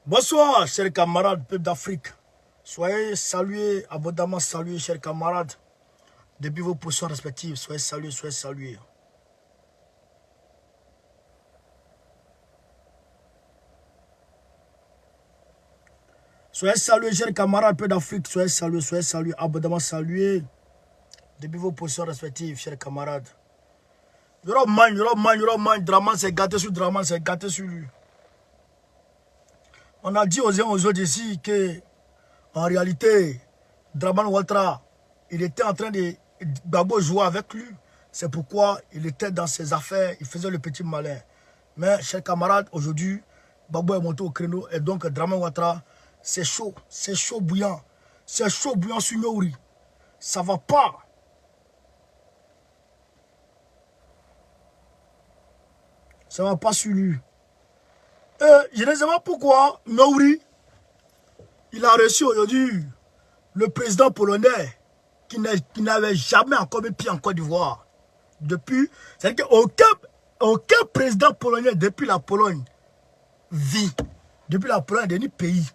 Bonsoir, chers camarades, peuple d'Afrique. Soyez salués, abondamment salués, chers camarades. Depuis vos positions respectives, soyez salués, soyez salués. Soyez salués, chers camarades, peuple d'Afrique. Soyez salués, abondamment salués. Depuis vos positions respectives, chers camarades. Yoroman, Draman s'est gâté sur Draman, s'est gâté sur lui. On a dit aux uns aux autres ici que, en réalité, Draman Ouattara, il était en train de Gbagbo jouer avec lui. C'est pourquoi il était dans ses affaires, il faisait le petit malin. Mais, chers camarades, aujourd'hui, Gbagbo est monté au créneau et donc Draman Ouattara, c'est chaud bouillant. C'est chaud bouillant sur Nouri. Ça va pas. Ça va pas sur lui. Je ne sais pas pourquoi Nouri, il a reçu aujourd'hui le président polonais qui n'avait jamais encore mis pied en Côte d'Ivoire. Depuis, c'est-à-dire qu'aucun président polonais depuis la Pologne vit. Depuis la Pologne, dernier pays.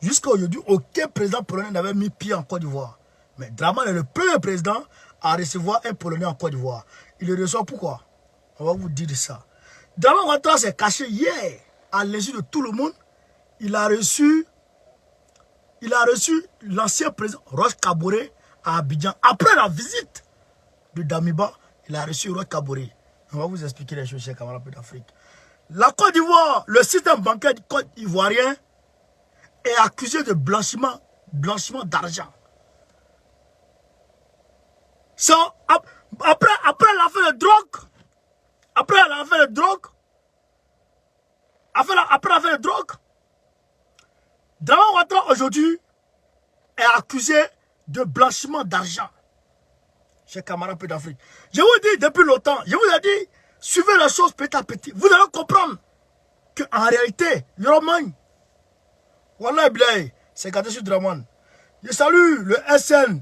Jusqu'à aujourd'hui, aucun président polonais n'avait mis pied en Côte d'Ivoire. Mais Draman est le premier président à recevoir un Polonais en Côte d'Ivoire. Il le reçoit pourquoi? On va vous dire ça. Draman Ouattara s'est caché hier, à l'insu de tout le monde. Il a reçu l'ancien président Roch Kaboré à Abidjan. Après la visite de Damiba, il a reçu Roch Kaboré. On va vous expliquer les choses, chers camarades d'Afrique. La Côte d'Ivoire, le système bancaire du Côte ivoirien est accusé de blanchiment d'argent. Après l'affaire de drogue, après l'affaire de drogue, Draman Ouattara aujourd'hui est accusé de blanchiment d'argent. Chers camarades d'Afrique. Je vous dis depuis longtemps, je vous ai dit, suivez les choses petit à petit. Vous allez comprendre qu'en réalité, Yoroman, Wallah Blay, c'est gâté sur Draman. Je salue le SN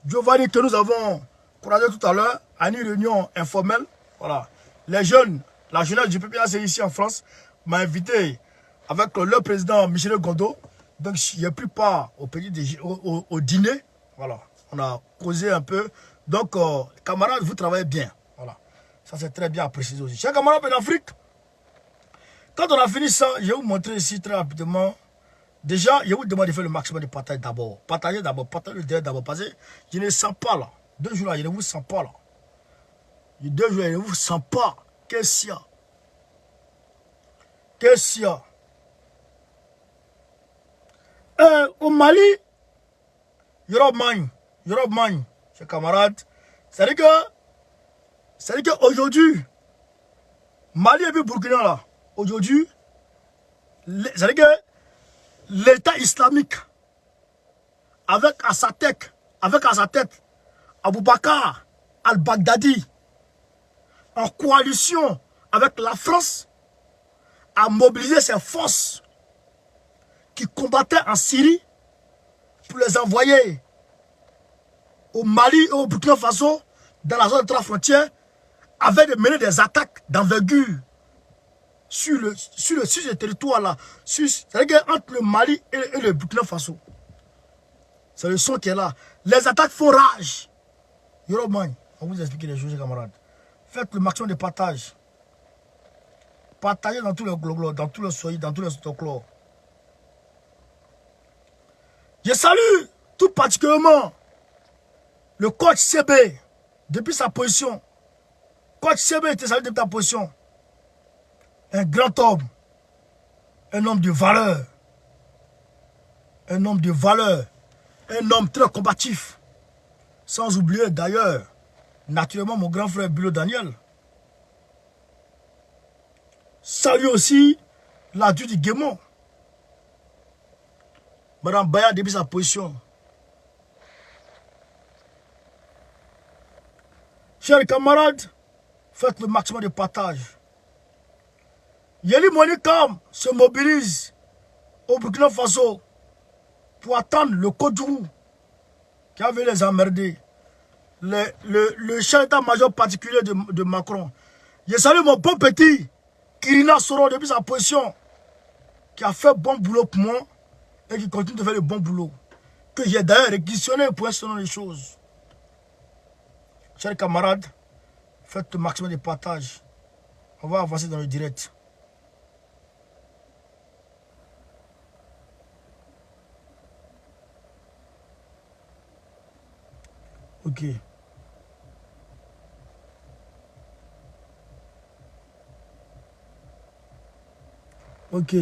Giovanni que nous avons croisé tout à l'heure à une réunion informelle. Voilà. Les jeunes, la jeunesse du PPAC ici en France m'a invité avec le président Michel Gondot. Donc, j'ai pris part au dîner. Voilà. On a causé un peu. Donc, camarades, vous travaillez bien. Voilà. Ça, c'est très bien apprécié aussi. Chers camarades d'Afrique, quand on a fini ça, je vais vous montrer ici très rapidement. Déjà, je vous demande de faire le maximum de partage d'abord. Partagez d'abord, partagez le derrière d'abord. Parce que je ne sens pas là. 2 jours là, je ne vous sens pas là. 2 jours là, je ne vous sens pas. Qu'est-ce qu'il y a? Qu'est-ce qu'il y a? Au Mali, Yoroman, chers camarades, c'est-à-dire qu'aujourd'hui, Mali et puis Burkina là, aujourd'hui, c'est-à-dire que l'État islamique, avec à sa tête, Aboubakar al-Baghdadi, en coalition avec la France, a mobilisé ses forces qui combattaient en Syrie pour les envoyer au Mali et au Burkina Faso, dans la zone de la frontière, avaient de mener des attaques d'envergure sur le territoire là. C'est-à-dire entre le Mali et le Burkina Faso. C'est le son qui est là. Les attaques font rage. Yoroman, on va vous expliquer les choses, camarades. Faites le maximum de partage. Partagez dans tout le globe, dans tout le soleil, dans tout le stocklore. Je salue tout particulièrement le coach CB depuis sa position. Coach CB était salué depuis ta position. Un grand homme. Un homme de valeur. Un homme de valeur. Un homme très combatif. Sans oublier d'ailleurs, naturellement, mon grand frère Bilo Daniel. Salut aussi la du Guémon. Madame Baya depuis sa position. Chers camarades, faites le maximum de partage. Yeli Monikam se mobilise au Burkina Faso pour attendre le Kodjourou qui avait les emmerder. Le chef d'état-major particulier de Macron. Je salue mon bon petit Kirina Soro depuis sa position. qui a fait bon boulot pour moi et qui continue de faire le bon boulot. Que j'ai d'ailleurs réquisitionné pour selon les choses. Chers camarades, faites le maximum de partage. On va avancer dans le direct. Ok. Ok.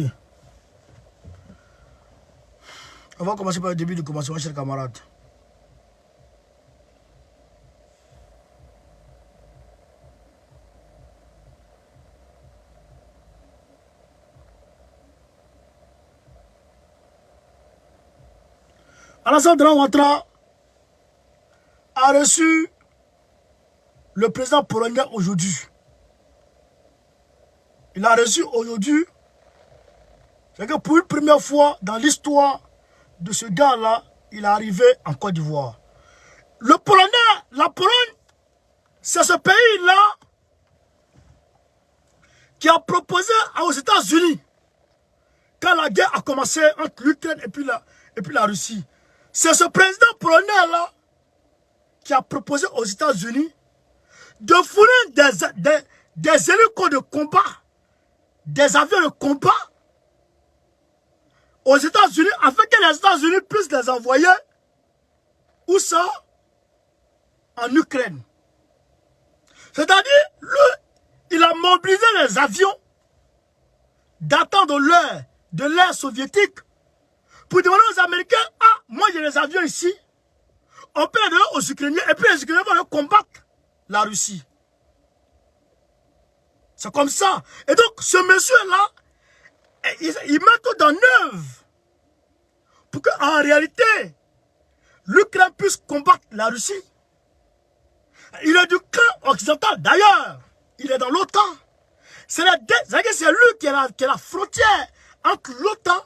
On va commencer par le début du commencement, chers camarades. Alassane Draman Ouattara a reçu le président polonais aujourd'hui. Il a reçu aujourd'hui, c'est que pour une première fois dans l'histoire de ce gars-là, il est arrivé en Côte d'Ivoire. Le Polonais, la Pologne, c'est ce pays-là qui a proposé aux États-Unis, quand la guerre a commencé entre l'Ukraine et puis la Russie, c'est ce président polonais-là qui a proposé aux États-Unis de fournir des hélicos de combat, des avions de combat aux États-Unis, afin que les États-Unis puissent les envoyer, où ça? En Ukraine. C'est-à-dire, lui, il a mobilisé les avions datant de l'ère soviétique pour demander aux Américains, ah, moi j'ai les avions ici, on peut les donner aux Ukrainiens, et puis les Ukrainiens vont combattre la Russie. C'est comme ça. Et donc, ce monsieur-là, il met tout en œuvre pour qu'en réalité, l'Ukraine puisse combattre la Russie. Il est du camp occidental. D'ailleurs, il est dans l'OTAN. C'est lui qui est la frontière entre l'OTAN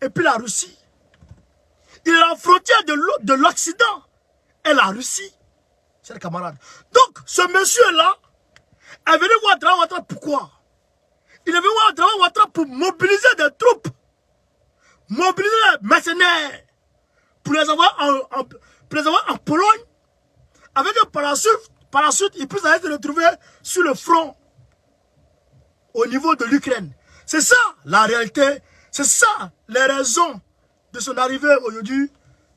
et puis la Russie. Il est la frontière de l'Occident et la Russie. Chers camarades. Donc, ce monsieur-là est venu voir Draman Ouattara. Pourquoi? Il est venu voir Draman Ouattara pour mobiliser des troupes, mobiliser des mercenaires, pour les avoir en Pologne, avec que par la suite, ils puissent aller se retrouver sur le front au niveau de l'Ukraine. C'est ça la réalité, c'est ça les raisons de son arrivée aujourd'hui,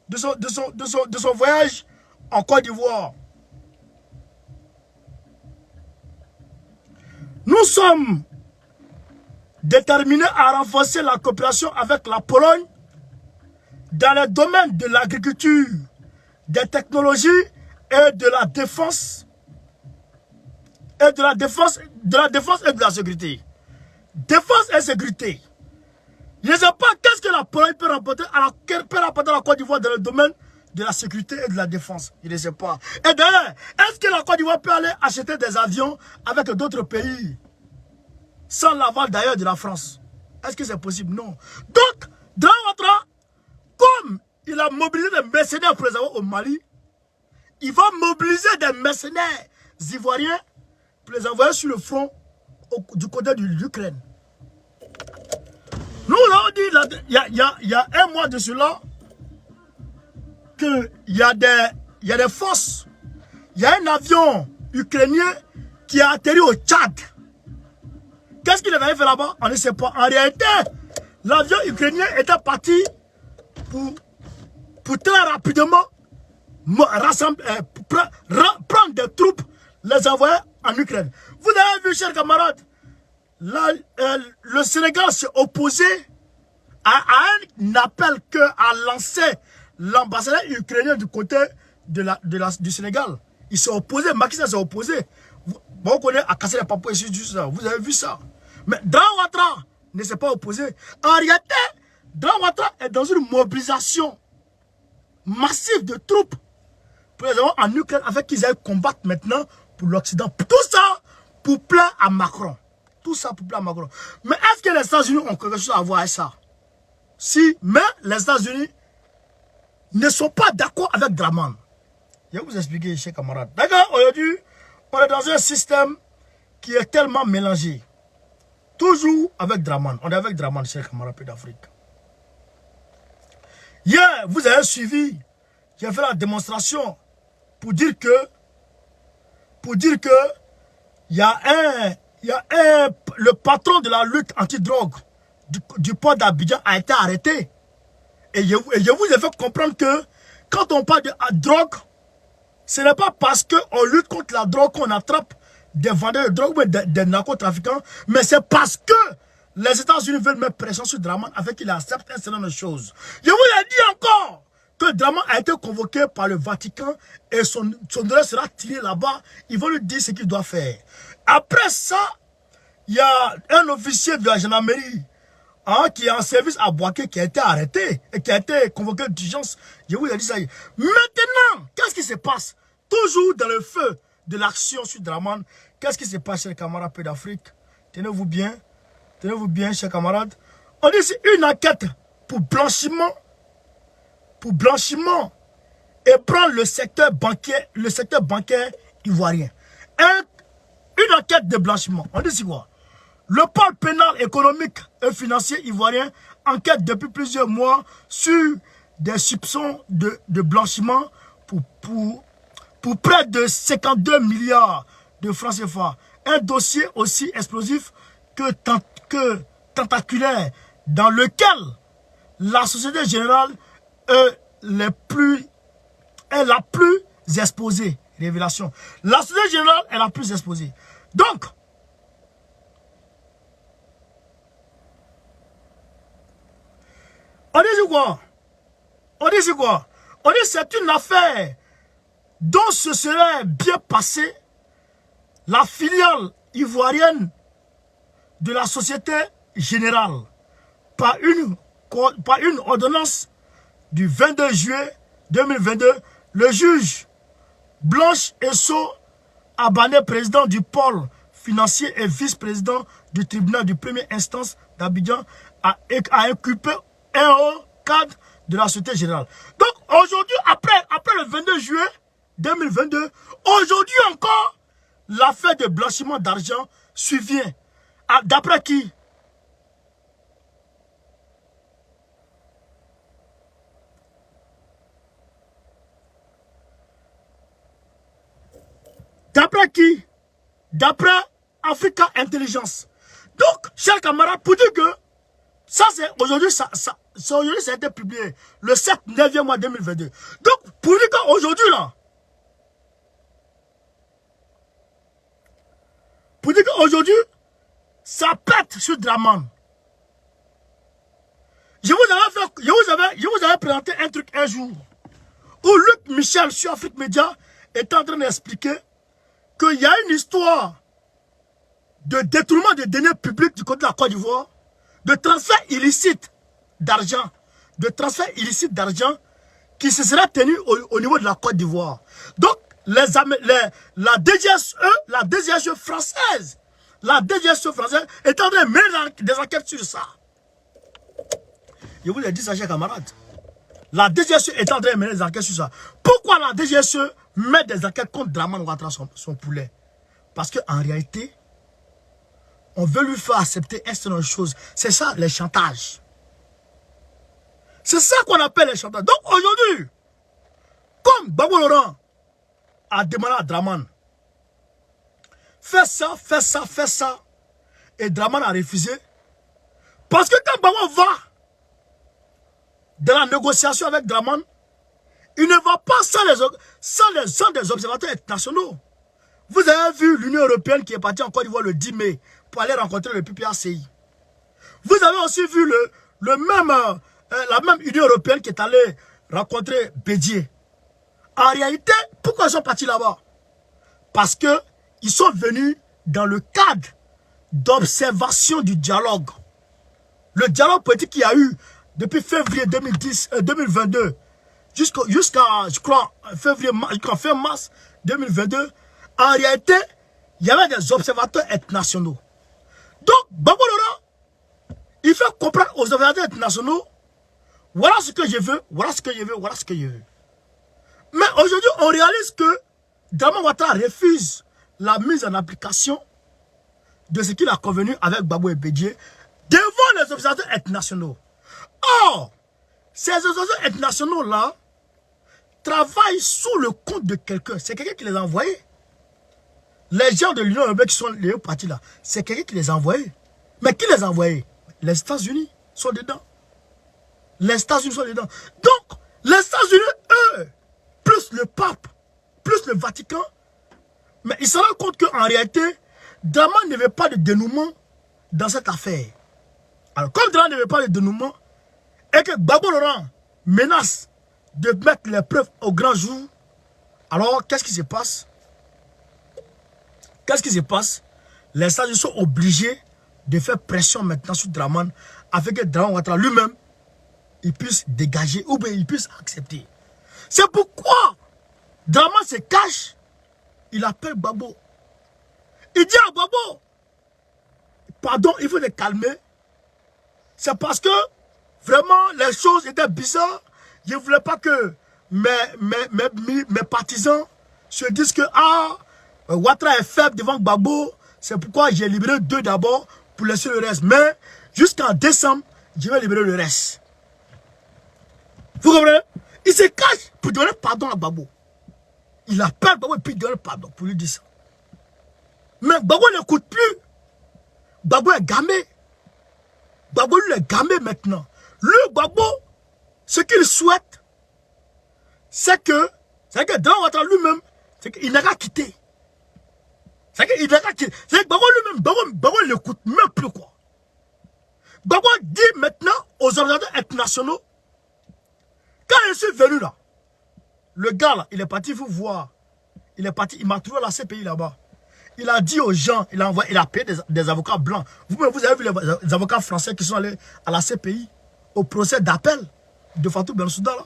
de son voyage en Côte d'Ivoire. Nous sommes déterminés à renforcer la coopération avec la Pologne dans le domaine de l'agriculture, des technologies et de la défense. Et de la défense et de la sécurité. Défense et sécurité. Je ne sais pas qu'est-ce que la Pologne peut rapporter à la Côte d'Ivoire dans le domaine de la sécurité et de la défense. Je ne sais pas. Et d'ailleurs, est-ce que la Côte d'Ivoire peut aller acheter des avions avec d'autres pays sans l'aval d'ailleurs de la France? Est-ce que c'est possible? Non. Donc, Draman Ouattara, comme il a mobilisé des mercenaires pour les avoir au Mali, il va mobiliser des mercenaires ivoiriens pour les envoyer sur le front du côté de l'Ukraine. Nous, on a dit, il y a un mois de cela, qu'il y a des forces. Il y a un avion ukrainien qui a atterri au Tchad. Qu'est-ce qu'il avait fait là-bas? On ne sait pas. En réalité, l'avion ukrainien était parti pour très rapidement prendre des troupes, les envoyer en Ukraine. Vous avez vu, chers camarades, le Sénégal s'est opposé à un appel qu'a lancé l'ambassadeur ukrainien du côté du Sénégal. Il s'est opposé, Macky Sall s'est opposé. On connaît à casser les papouilles ici, vous avez vu ça. Mais Draman Ouattara ne s'est pas opposé. En réalité, Draman Ouattara est dans une mobilisation massive de troupes pour les avoir en Ukraine, avec qu'ils aillent combattre maintenant pour l'Occident. Tout ça pour plaire à Macron. Tout ça pour plaire à Macron. Mais est-ce que les États-Unis ont quelque chose à voir avec ça? Si, mais les États-Unis ne sont pas d'accord avec Draman. Je vais vous expliquer, chers camarades. D'accord, aujourd'hui, on est dans un système qui est tellement mélangé. Toujours avec Draman. On est avec Draman, chers camarades d'Afrique. Hier, vous avez suivi, j'ai fait la démonstration pour dire que le patron de la lutte anti-drogue du port d'Abidjan a été arrêté. Et je vous ai fait comprendre que quand on parle de drogue, ce n'est pas parce qu'on lutte contre la drogue qu'on attrape des vendeurs de drogue ou des narcotrafiquants, mais c'est parce que les États-Unis veulent mettre pression sur Draman afin qu'il accepte un certain nombre de choses. Je vous ai dit encore que Draman a été convoqué par le Vatican et son honneur sera tiré là-bas. Ils vont lui dire ce qu'il doit faire. Après ça, il y a un officier de la gendarmerie qui est en service à Boaké qui a été arrêté et qui a été convoqué d'urgence. Je vous ai dit ça. Maintenant, qu'est-ce qui se passe? Toujours dans le feu de l'action sur Draman. Qu'est-ce qui se passe, chers camarades peu d'Afrique? Tenez-vous bien, chers camarades. On dit c'est une enquête pour blanchiment et prendre le secteur bancaire ivoirien. Une enquête de blanchiment. On dit c'est quoi? Le pôle pénal économique et financier ivoirien enquête depuis plusieurs mois sur des soupçons de blanchiment pour près de 52 milliards de francs CFA. Un dossier aussi explosif que tentaculaire dans lequel la Société Générale est la plus exposée. Révélation. La Société Générale est la plus exposée. Donc, on dit quoi? On dit c'est une affaire dont ce serait bien passé la filiale ivoirienne de la Société Générale par une ordonnance du 22 juillet 2022. Le juge Blanche Esso Abané, président du pôle financier et vice-président du tribunal de première instance d'Abidjan, a inculpé un haut cadre de la Société Générale. Donc aujourd'hui, après le 22 juillet 2022, aujourd'hui encore, l'affaire de blanchiment d'argent survient. D'après qui? D'après qui? D'après Africa Intelligence. Donc, chers camarades, pour dire que ça, c'est aujourd'hui, ça a été publié le 7 9e mois 2022. Donc, pour dire qu'aujourd'hui, là, pour dire qu'aujourd'hui, ça pète sur Draman. Je vous avais présenté un truc un jour où Luc Michel sur Afrique Média est en train d'expliquer qu'il y a une histoire de détournement des deniers publics du côté de la Côte d'Ivoire, de transfert illicite d'argent, qui se sera tenu au niveau de la Côte d'Ivoire. Donc, la DGSE française est en train de mener des enquêtes sur ça. Je vous l'ai dit ça, chers camarades. La DGSE est en train de mener des enquêtes sur ça. Pourquoi la DGSE met des enquêtes contre Draman Ouattara, son poulet? Parce qu'en réalité, on veut lui faire accepter un certain chose. C'est ça, les chantages. C'est ça qu'on appelle les chantages. Donc aujourd'hui, comme Gbagbo Laurent a demandé à Draman, fais ça, et Draman a refusé. Parce que quand Gbagbo va dans la négociation avec Draman, il ne va pas sans des observateurs internationaux. Vous avez vu l'Union européenne qui est partie en Côte d'Ivoire le 10 mai pour aller rencontrer le PPACI. Vous avez aussi vu la même Union européenne qui est allée rencontrer Bédier. En réalité, pourquoi ils sont partis là-bas? Parce qu'ils sont venus dans le cadre d'observation du dialogue. Le dialogue politique qu'il y a eu depuis février 2022 jusqu'à, je crois, fin mars 2022, en réalité, il y avait des observateurs internationaux. Donc, Gbagbo Laurent, il fait comprendre aux observateurs internationaux, voilà ce que je veux, voilà ce que je veux, voilà ce que je veux. Mais aujourd'hui, on réalise que Draman Ouattara refuse la mise en application de ce qu'il a convenu avec Gbagbo et Bédié devant les observateurs internationaux. Or, ces observateurs internationaux-là travaillent sous le compte de quelqu'un. C'est quelqu'un qui les a envoyés. Les gens de l'Union européenne qui sont les partis là, c'est quelqu'un qui les a envoyés. Mais qui les a envoyés? Les États-Unis sont dedans. Les États-Unis sont dedans. Donc, les États-Unis, eux, plus le pape, plus le Vatican, mais ils se rendent compte qu'en réalité, Draman ne veut pas de dénouement dans cette affaire. Alors, comme Draman ne veut pas de dénouement, et que Gbagbo Laurent menace de mettre les preuves au grand jour, alors qu'est-ce qui se passe? Qu'est-ce qui se passe? Les États-Unis sont obligés de faire pression maintenant sur Draman afin que Draman Ouattara lui-même il puisse dégager ou bien il puisse accepter. C'est pourquoi Draman se cache. Il appelle Gbagbo. Il dit à Gbagbo, pardon, il faut les calmer. C'est parce que vraiment les choses étaient bizarres. Je ne voulais pas que mes partisans se disent que Ouattara est faible devant Gbagbo. C'est pourquoi j'ai libéré 2 d'abord pour laisser le reste. Mais jusqu'en décembre, je vais libérer le reste. Vous comprenez? Il se cache pour donner pardon à Gbagbo. Il appelle Gbagbo et puis il donne pardon pour lui dire ça. Mais Gbagbo n'écoute plus. Gbagbo est gamé. Gbagbo lui est gamé maintenant. Lui, Gbagbo, ce qu'il souhaite, c'est que dans Ouattara lui-même, c'est qu'il n'a qu'à quitter. C'est qu'il n'a qu'à quitter. C'est que Gbagbo lui-même, Gbagbo ne l'écoute même plus quoi. Gbagbo dit maintenant aux observateurs internationaux, quand je suis venu là, le gars là, il est parti vous voir. Il est parti, il m'a trouvé à la CPI là-bas. Il a dit aux gens, il a payé des avocats blancs. Vous avez vu les avocats français qui sont allés à la CPI, au procès d'appel de Fatou Bensouda là.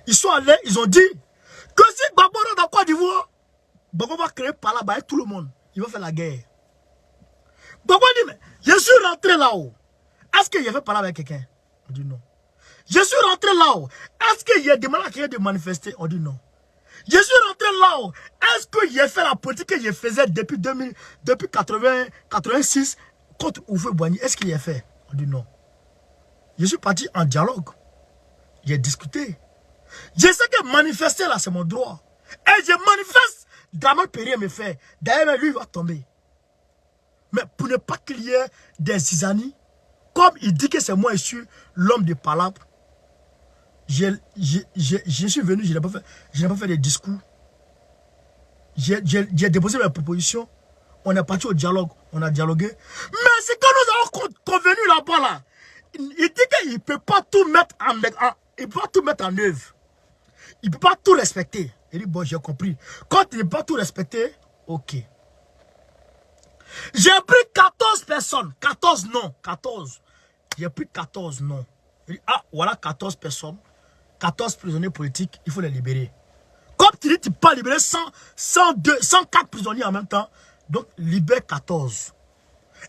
Ils sont allés, ils ont dit que si Gbagbo rentre dans Côte d'Ivoire, Gbagbo va créer par là-bas avec tout le monde. Il va faire la guerre. Gbagbo dit, mais je suis rentré là-haut. Est-ce qu'il y avait parlé avec quelqu'un? On dit non. Je suis rentré là-haut. Est-ce qu'il y a demandé à quelqu'un de manifester? On dit non. Je suis rentré là-haut. Est-ce que j'ai fait la politique que je faisais depuis 86 contre Houphouët-Boigny? Est-ce qu'il y a fait? On dit non. Je suis parti en dialogue. J'ai discuté. Je sais que manifester là, c'est mon droit. Et je manifeste. Draman peut rien me faire. D'ailleurs, lui, il va tomber. Mais pour ne pas qu'il y ait des zizanies, comme il dit que c'est moi, je suis l'homme de palabre, je suis venu, je n'ai pas fait de discours. J'ai déposé mes propositions. On est parti au dialogue. On a dialogué. Mais c'est quand nous avons convenu là-bas, là, il dit qu'il ne peut pas tout mettre en œuvre. Il ne peut pas tout respecter. Il dit, bon, j'ai compris. Quand il ne peut pas tout respecter, ok. J'ai pris 14 personnes. 14 noms. 14. J'ai pris 14 noms. Il dit, voilà 14 personnes. 14 prisonniers politiques, il faut les libérer. Comme tu dis, tu ne peux pas libérer 104 prisonniers en même temps. Donc, libère 14.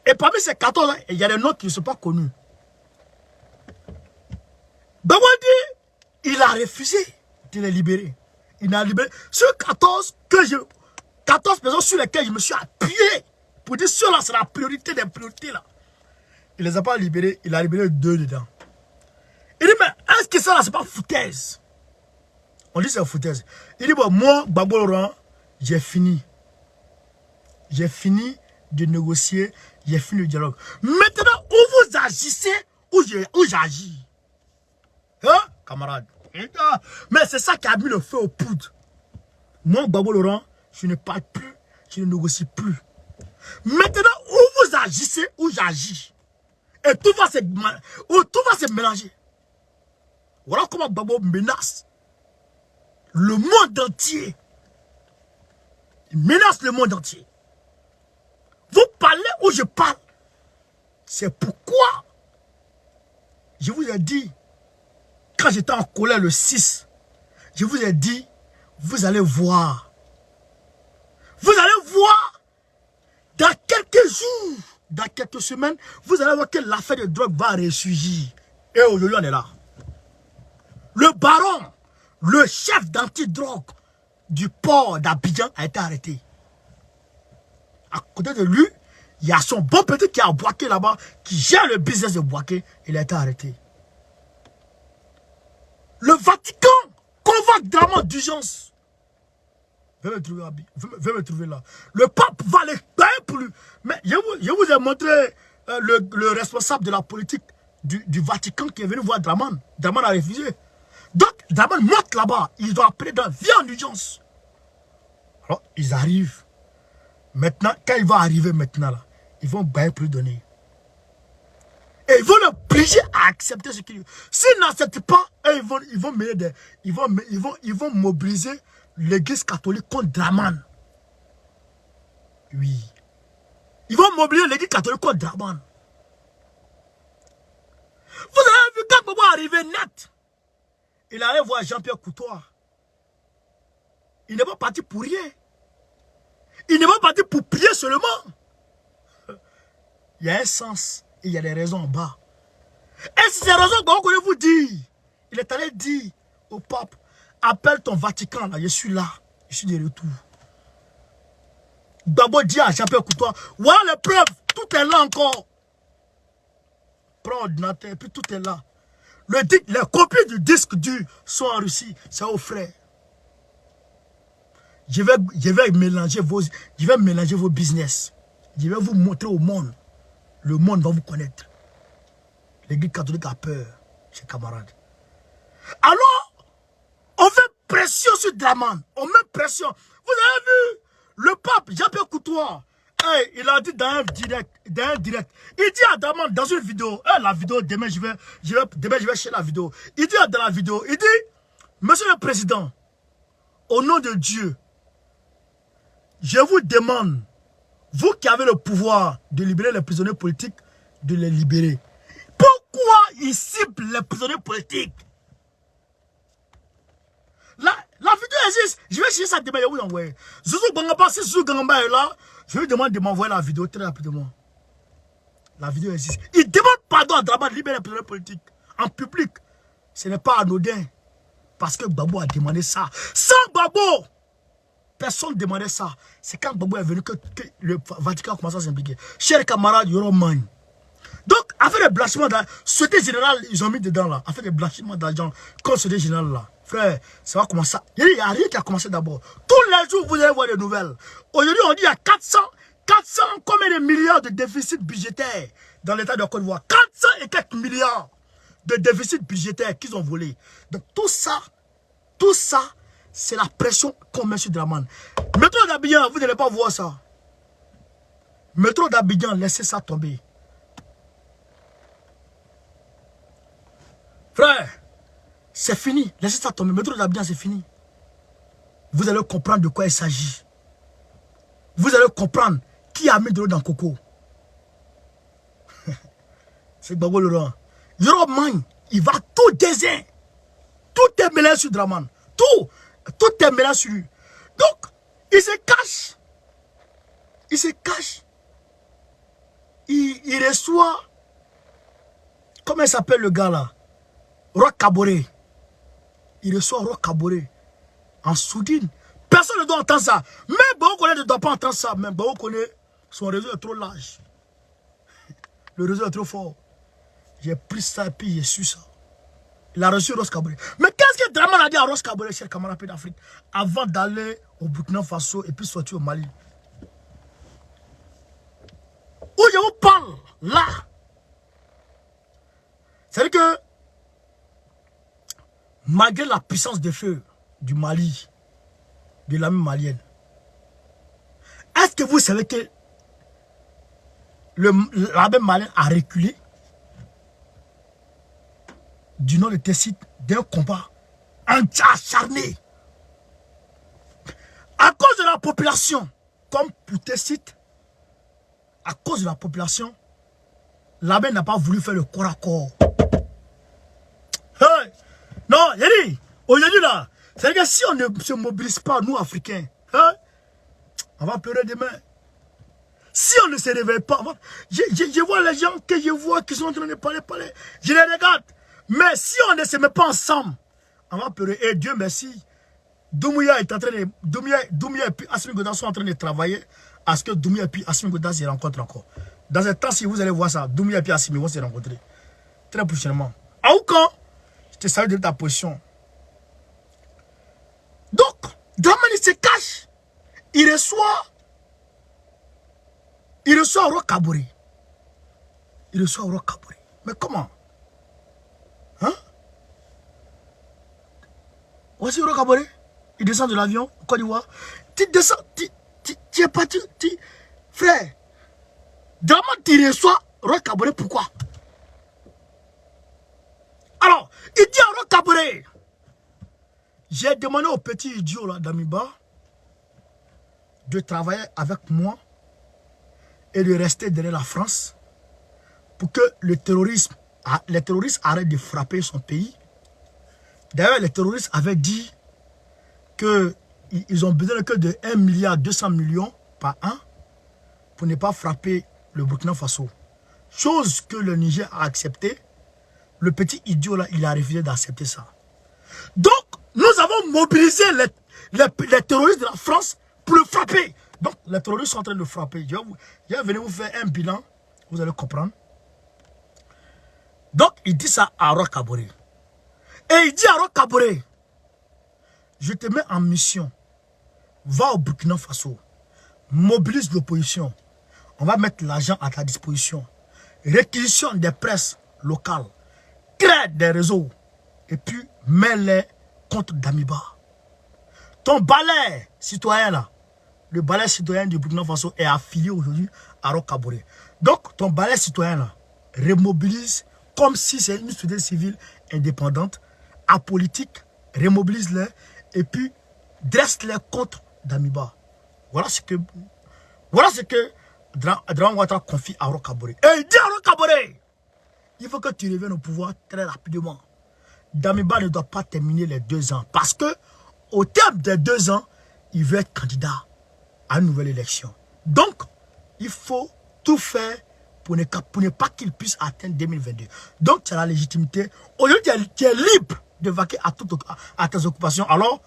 Et parmi ces 14, il y a des noms qui ne sont pas connus. Gbagbo dit, il a refusé de les libérer. Il a libéré. Sur 14, 14 personnes sur lesquelles je me suis appuyé pour dire, cela, c'est la priorité des priorités là. Il ne les a pas libérés, il a libéré 2 dedans. Il dit, mais est-ce que ça là, c'est pas foutaise? On dit c'est foutaise. Il dit, bon, moi, Gbagbo Laurent, j'ai fini. J'ai fini de négocier, j'ai fini le dialogue. Maintenant, où vous agissez, où j'agis. Hein, camarade? Mais c'est ça qui a mis le feu aux poudres. Moi, Gbagbo Laurent, je ne parle plus, je ne négocie plus. Maintenant, où vous agissez, où j'agis. Et tout va se mélanger. Voilà comment Gbagbo menace le monde entier. Il menace le monde entier. Vous parlez où je parle. C'est pourquoi je vous ai dit, quand j'étais en colère le 6, je vous ai dit, vous allez voir. Vous allez voir dans quelques jours, dans quelques semaines, vous allez voir que l'affaire de drogue va ressurgir. Et aujourd'hui, on est là. Le baron, le chef d'antidrogue du port d'Abidjan a été arrêté. À côté de lui, Il y a son bon petit qui est à Bouaké là-bas, qui gère le business de Bouaké. Il a été arrêté. Le Vatican convoque Draman d'urgence. Viens me trouver là. Le pape va les payer pour lui. Mais je vous ai montré le responsable de la politique du Vatican qui est venu voir Draman. Draman a refusé. Donc, Draman monte là-bas. Ils ont appelé dans vie en urgence. Alors, ils arrivent. Maintenant, quand il va arriver maintenant là, ils vont bailler pour lui donner. Et ils vont l'obliger à accepter ce qu'il veut. S'ils n'acceptent pas, ils vont mobiliser l'église catholique contre Draman. Oui. Ils vont mobiliser l'église catholique contre Draman. Vous avez vu quand Bobo est arrivé net. Il allait voir Jean-Pierre Coutoir. Il n'est pas parti pour rien. Il n'est pas parti pour prier seulement. Il y a un sens. Et il y a des raisons en bas. Et c'est ces raisons que je vous dis. Il est allé dire au pape, appelle ton Vatican là, je suis là. Je suis de retour. D'abord dit à Jean-Pierre Coutoir, voilà les preuves, tout est là encore. Prends l'ordinateur et puis tout est là. Les copies du disque dur sont en Russie, c'est aux frères. Je vais mélanger vos business. Je vais vous montrer au monde. Le monde va vous connaître. L'église catholique a peur, chers camarades. Alors, on fait pression sur Draman. On met pression. Vous avez vu, le pape Jean-Pierre Coutoir, il a dit dans un direct. Il dit à Draman dans une vidéo, la vidéo, demain je vais chez la vidéo. Il dit dans la vidéo, il dit, Monsieur le Président, au nom de Dieu, je vous demande, vous qui avez le pouvoir de libérer les prisonniers politiques, de les libérer. Pourquoi ils ciblent les prisonniers politiques? La vidéo existe. Je vais chercher ça demain. Zouzou Gangamba, si Zouzou Gangamba est là, je lui demande de m'envoyer la vidéo très rapidement. La vidéo existe. Il demande pardon à Draman de libérer les prisonniers politiques. En public. Ce n'est pas anodin. Parce que Gbagbo a demandé ça. Sans Gbagbo, personne ne demandait ça. C'est quand Gbagbo est venu que le Vatican a commencé à s'impliquer. Chers camarades, Yoroman. Donc, affaire de blanchiment d'argent, société générale, ils ont mis dedans là. Affaire de blanchiment d'argent, comme société générale là. Frère, ça va commencer. Il n'y a rien qui a commencé d'abord. Tous les jours, vous allez voir des nouvelles. Aujourd'hui, on dit qu'il y a 400, combien de milliards de déficit budgétaire dans l'état de Côte d'Ivoire. 400 et quelques milliards de déficit budgétaire qu'ils ont volé. Donc, tout ça, c'est la pression qu'on met sur Draman. Métro d'Abidjan, vous n'allez pas voir ça. Métro d'Abidjan, laissez ça tomber. Frère, c'est fini. Laissez ça tomber. Métro d'Abidjan, c'est fini. Vous allez comprendre de quoi il s'agit. Vous allez comprendre qui a mis de l'eau dans le coco. C'est Gbagbo Laurent. Yoroman, il va tout désigner. Tout est mélangé sur Draman. Tout est mélangé sur lui. Donc, il se cache. Il se cache. Il reçoit. Comment il s'appelle le gars là? Roch Kaboré. Il reçoit Roch Kaboré. En soudine. Personne ne doit entendre ça. Même Gbagbo Koné ne doit pas entendre ça. Même Gbagbo Koné, son réseau est trop large. Le réseau est trop fort. J'ai pris ça et puis j'ai su ça. Il a reçu Roch Kaboré. Mais qu'est-ce que Draman a dit à Roch Kaboré, cher camarade d'Afrique, avant d'aller au Burkina Faso et puis sortir au Mali? Où je vous parle, là, c'est-à-dire que, malgré la puissance de feu du Mali, de l'armée malienne, est-ce que vous savez que l'armée malienne a reculé du nom de Tessit d'un combat acharné à cause de la population, comme pour Tessit, à cause de la population, l'armée n'a pas voulu faire le corps à corps. Hey! Non, Yeri, aujourd'hui là, c'est-à-dire que si on ne se mobilise pas, nous Africains, hein, on va pleurer demain. Si on ne se réveille pas, je vois les gens que je vois qui sont en train de parler, je les regarde. Mais si on ne se met pas ensemble, on va pleurer. Et Dieu merci, Doumbouya est en train de, Doumbouya et puis Assimi Goïta sont en train de travailler à ce que Doumbouya et Assimi Goïta se rencontrent encore. Dans ce temps-ci, vous allez voir ça, Doumbouya et Assimi vont se rencontrer. Très prochainement. À Oukan, je te salue de ta position. Donc, Dramani se cache. Il reçoit Roch Kaboré. Il reçoit Roch Kaboré. Mais comment? Hein? Voici Roch Kaboré. Il descend de l'avion, Côte d'Ivoire. Tu descends, tu es parti. Frère, Dramani, tu reçois Roch Kaboré, pourquoi? Alors, il dit à Roch Kaboré, j'ai demandé au petit idiot là d'Amiba de travailler avec moi et de rester derrière la France pour que les terroristes arrêtent de frapper son pays. D'ailleurs, les terroristes avaient dit qu'ils ont besoin que de 1,2 milliard par an pour ne pas frapper le Burkina Faso. Chose que le Niger a accepté. Le petit idiot là, il a refusé d'accepter ça. Donc, nous avons mobilisé les terroristes de la France pour le frapper. Donc, les terroristes sont en train de le frapper. Je vais venir vous faire un bilan, vous allez comprendre. Donc, il dit ça à Roch Kaboré. Et il dit à Roch Kaboré, je te mets en mission. Va au Burkina Faso. Mobilise l'opposition. On va mettre l'argent à ta disposition. Réquisition des presses locales. Crée des réseaux. Et puis, mets-les contre Damiba. Ton balai citoyen là, le balai citoyen du Burkina Faso est affilié aujourd'hui à Roch Kaboré. Donc, ton balai citoyen là, remobilise comme si c'est une société civile indépendante, apolitique, remobilise-les et puis dresse-les contre Damiba. Voilà ce que Dramani Ouattara confie à Roch Kaboré. Et il dit à Roch Kaboré, il faut que tu reviennes au pouvoir très rapidement. Damiba ne doit pas terminer les 2 ans. Parce que au terme des 2 ans, il veut être candidat à une nouvelle élection. Donc, il faut tout faire pour ne pas qu'il puisse atteindre 2022. Donc, tu as la légitimité. Aujourd'hui, tu es libre de vaquer à tes occupations. Alors,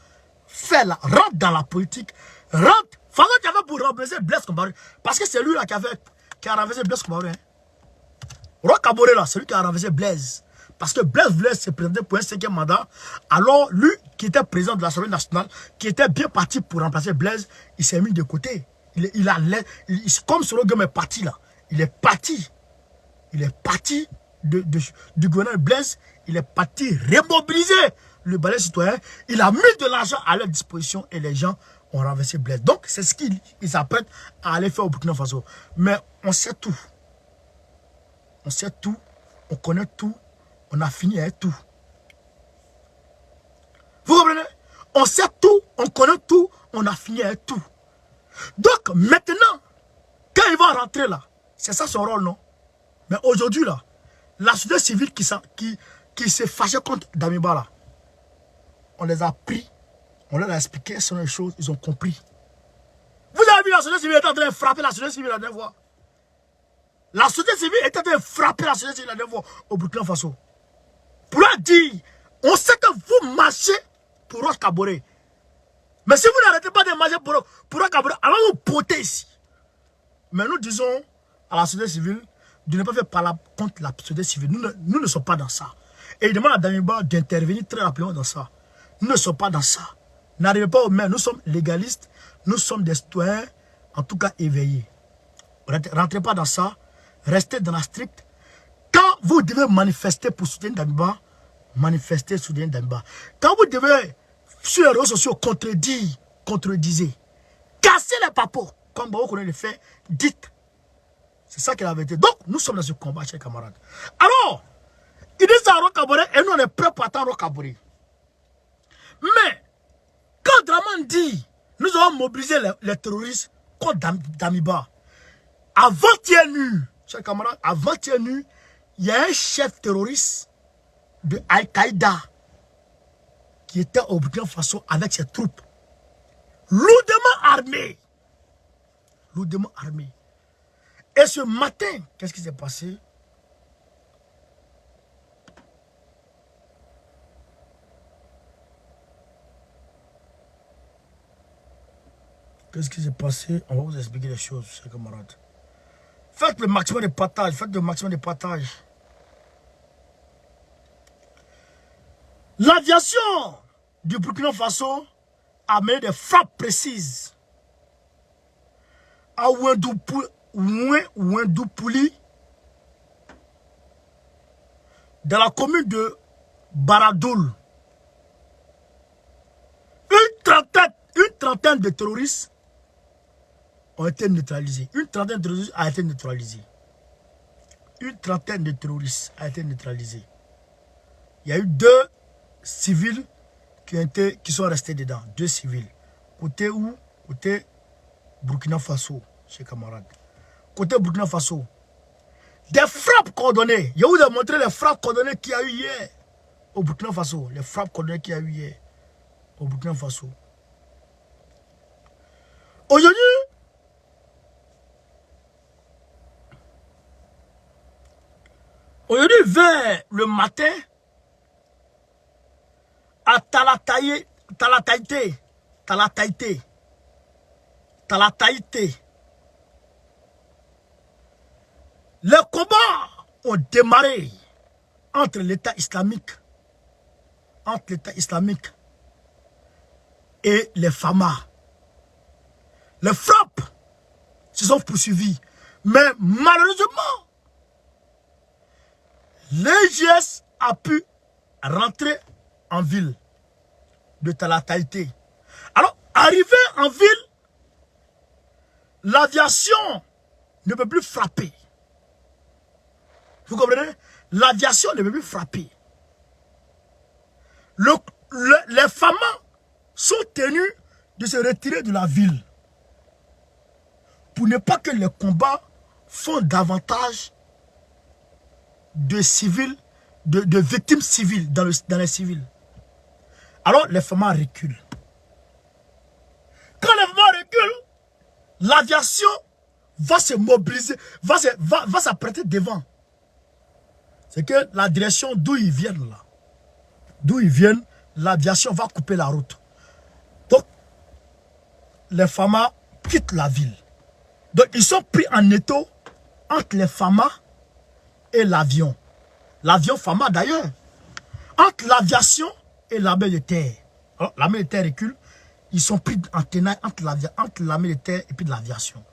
fais-la. Rentre dans la politique. Rentre. Faso, tu avais pour remplacer Blaise Compaoré. Parce que c'est lui là qui a renversé Blaise Compaoré. Roch Kaboré là, c'est lui qui a renversé Blaise. Parce que Blaise voulait se présenter pour un 5e mandat. Alors, lui, qui était président de l'Assemblée nationale, qui était bien parti pour remplacer Blaise, il s'est mis de côté. Comme son gomme est parti là. Il est parti. Il est parti du gouverneur Blaise. Il est parti remobiliser le balai citoyen. Il a mis de l'argent à leur disposition et les gens ont renversé Blaise. Donc, c'est ce qu'il s'apprête à aller faire au Burkina Faso. Mais on sait tout. On sait tout. On connaît tout. On a fini avec tout. Vous comprenez? On sait tout, on connaît tout, on a fini avec tout. Donc maintenant, quand il va rentrer là, c'est ça son rôle, non? Mais aujourd'hui là, la société civile qui s'est fâchée contre Damiba là, on les a pris, on leur a expliqué sur les choses, ils ont compris. Vous avez vu la société civile était en train de frapper la société civile la dernière fois. La société civile était en train de frapper la société civile la dernière fois au Burkina Faso. Pour leur dire, on sait que vous marchez pour Roch Kaboré. Mais si vous n'arrêtez pas de marcher pour Roch Kaboré, alors vous potez ici. Mais nous disons à la société civile de ne pas faire parler contre la société civile. Nous ne sommes pas dans ça. Et il demande à Damiba d'intervenir très rapidement dans ça. Nous ne sommes pas dans ça. N'arrivez pas aux mains. Nous sommes légalistes. Nous sommes des citoyens, en tout cas éveillés. Rentrez pas dans ça. Restez dans la stricte. Quand vous devez manifester pour soutenir Damiba, manifestez soutenir Damiba. Quand vous devez, sur les réseaux sociaux, contredisez. Cassez les papos, comme vous connaissez le fait, dites. C'est ça qu'il avait été. Donc, nous sommes dans ce combat, chers camarades. Alors, il dit ça à Roch Kaboré et nous on est prêts pour attendre Roch Kaboré. Mais, quand Dramani dit, nous avons mobilisé les terroristes contre Damiba, avant-hier nuit, chers camarades, avant-hier nuit, il y a un chef terroriste de Al-Qaïda qui était au Burkina Faso avec ses troupes. Lourdement armés. Lourdement armés. Et ce matin, qu'est-ce qui s'est passé? Qu'est-ce qui s'est passé? On va vous expliquer les choses, chers camarades. Faites le maximum de partage. Faites le maximum de partage. L'aviation du Burkina Faso a mené des frappes précises à Ouendoupouli, dans la commune de Baradoul. Une trentaine de terroristes ont été neutralisés. Une trentaine de terroristes a été neutralisée. Une trentaine de terroristes a été neutralisée. Il y a eu 2 civils qui sont restés dedans. 2 civils. Côté où? Côté Burkina Faso, chers camarades. Côté Burkina Faso. Des frappes coordonnées. Je vous ai montré les frappes coordonnées qu'il y a eu hier au Burkina Faso. Les frappes coordonnées qu'il y a eu hier au Burkina Faso. Aujourd'hui, vers le matin, à Talataïté, les combats ont démarré entre l'État islamique, et les FAMA. Les frappes se sont poursuivies. Mais malheureusement, l'EGS a pu rentrer en ville de Talataïté. Alors, arrivé en ville, l'aviation ne peut plus frapper. Vous comprenez? L'aviation ne peut plus frapper. Les FAMA sont tenus de se retirer de la ville pour ne pas que les combats font davantage de civils, de victimes civiles dans les civils. Alors les FAMA reculent. Quand les FAMA reculent, l'aviation va se mobiliser, va s'apprêter devant. C'est que la direction d'où ils viennent là, l'aviation va couper la route. Donc, les FAMA quittent la ville. Donc, ils sont pris en étau entre les FAMA et l'avion. L'avion FAMA d'ailleurs. Entre l'aviation et l'armée de terre. Alors, l'armée de terre recule. Ils sont pris en tenaille entre l'armée de terre et puis de l'aviation.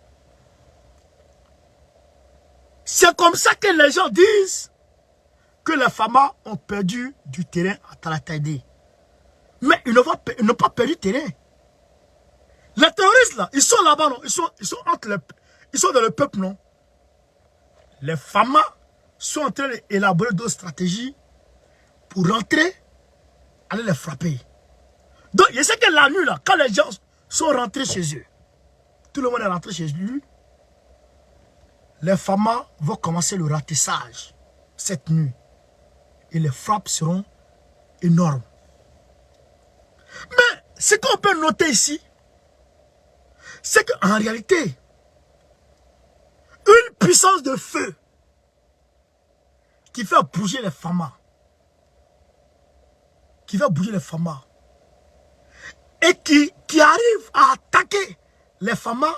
C'est comme ça que les gens disent que les FAMA ont perdu du terrain à Talataïté. Mais ils n'ont pas perdu du terrain. Les terroristes là, ils sont là-bas, non? Ils sont dans le peuple, non? Les FAMA sont en train d'élaborer d'autres stratégies pour rentrer, aller les frapper. Donc, je sais que la nuit, là, quand les gens sont rentrés chez eux, tout le monde est rentré chez lui, les FAMA vont commencer le ratissage cette nuit. Et les frappes seront énormes. Mais ce qu'on peut noter ici, c'est qu'en réalité, une puissance de feu qui fait bouger les FAMA, et qui arrive à attaquer les FAMA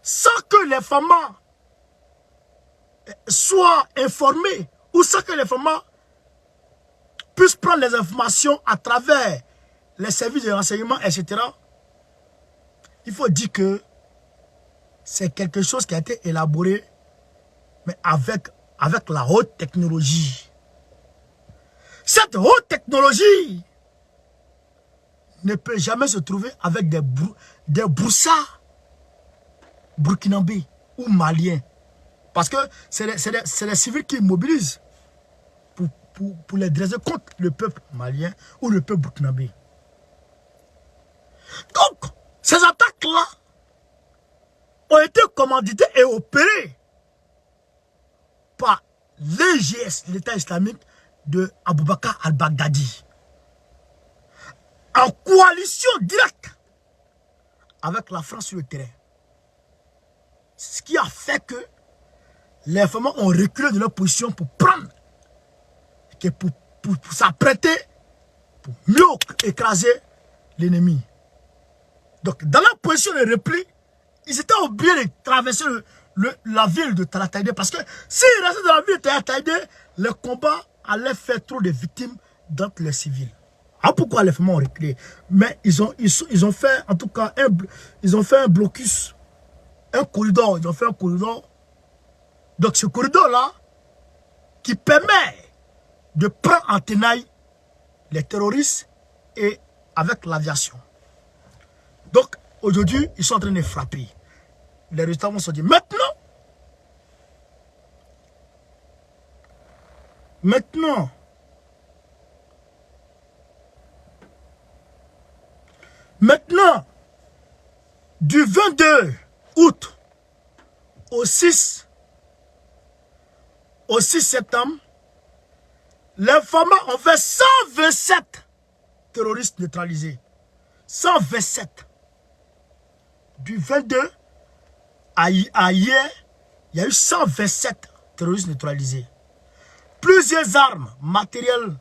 sans que les FAMA soient informés ou sans que les FAMA puissent prendre les informations à travers les services de renseignement, etc. Il faut dire que c'est quelque chose qui a été élaboré, mais avec la haute technologie. Cette haute technologie ne peut jamais se trouver avec des broussards burkinabés ou maliens. Parce que c'est les civils qui mobilisent pour les dresser contre le peuple malien ou le peuple burkinabé. Donc, ces attaques-là ont été commanditées et opérées par l'EGS, l'État islamique de Aboubakar al-Baghdadi, en coalition directe avec la France sur le terrain. Ce qui a fait que les FAMA ont reculé de leur position pour prendre, pour s'apprêter, pour mieux écraser l'ennemi. Donc, dans la position de repli, ils étaient obligés de traverser la ville de Talataïdé. Parce que s'ils restaient dans la ville de Talataïdé, le combat allait faire trop de victimes d'entre les civils. Ah, pourquoi les femmes ont reculé? Mais ils ont fait, en tout cas, ils ont fait un blocus, un corridor. Ils ont fait un corridor. Donc, ce corridor-là, qui permet de prendre en tenaille les terroristes et avec l'aviation. Donc, aujourd'hui, ils sont en train de frapper. Les résultats vont se dire. Maintenant, du 22 août au 6 septembre, les FAMA ont fait 127 terroristes neutralisés. 127. Du 22 à hier, il y a eu 127 terroristes neutralisés. Plusieurs armes, matériels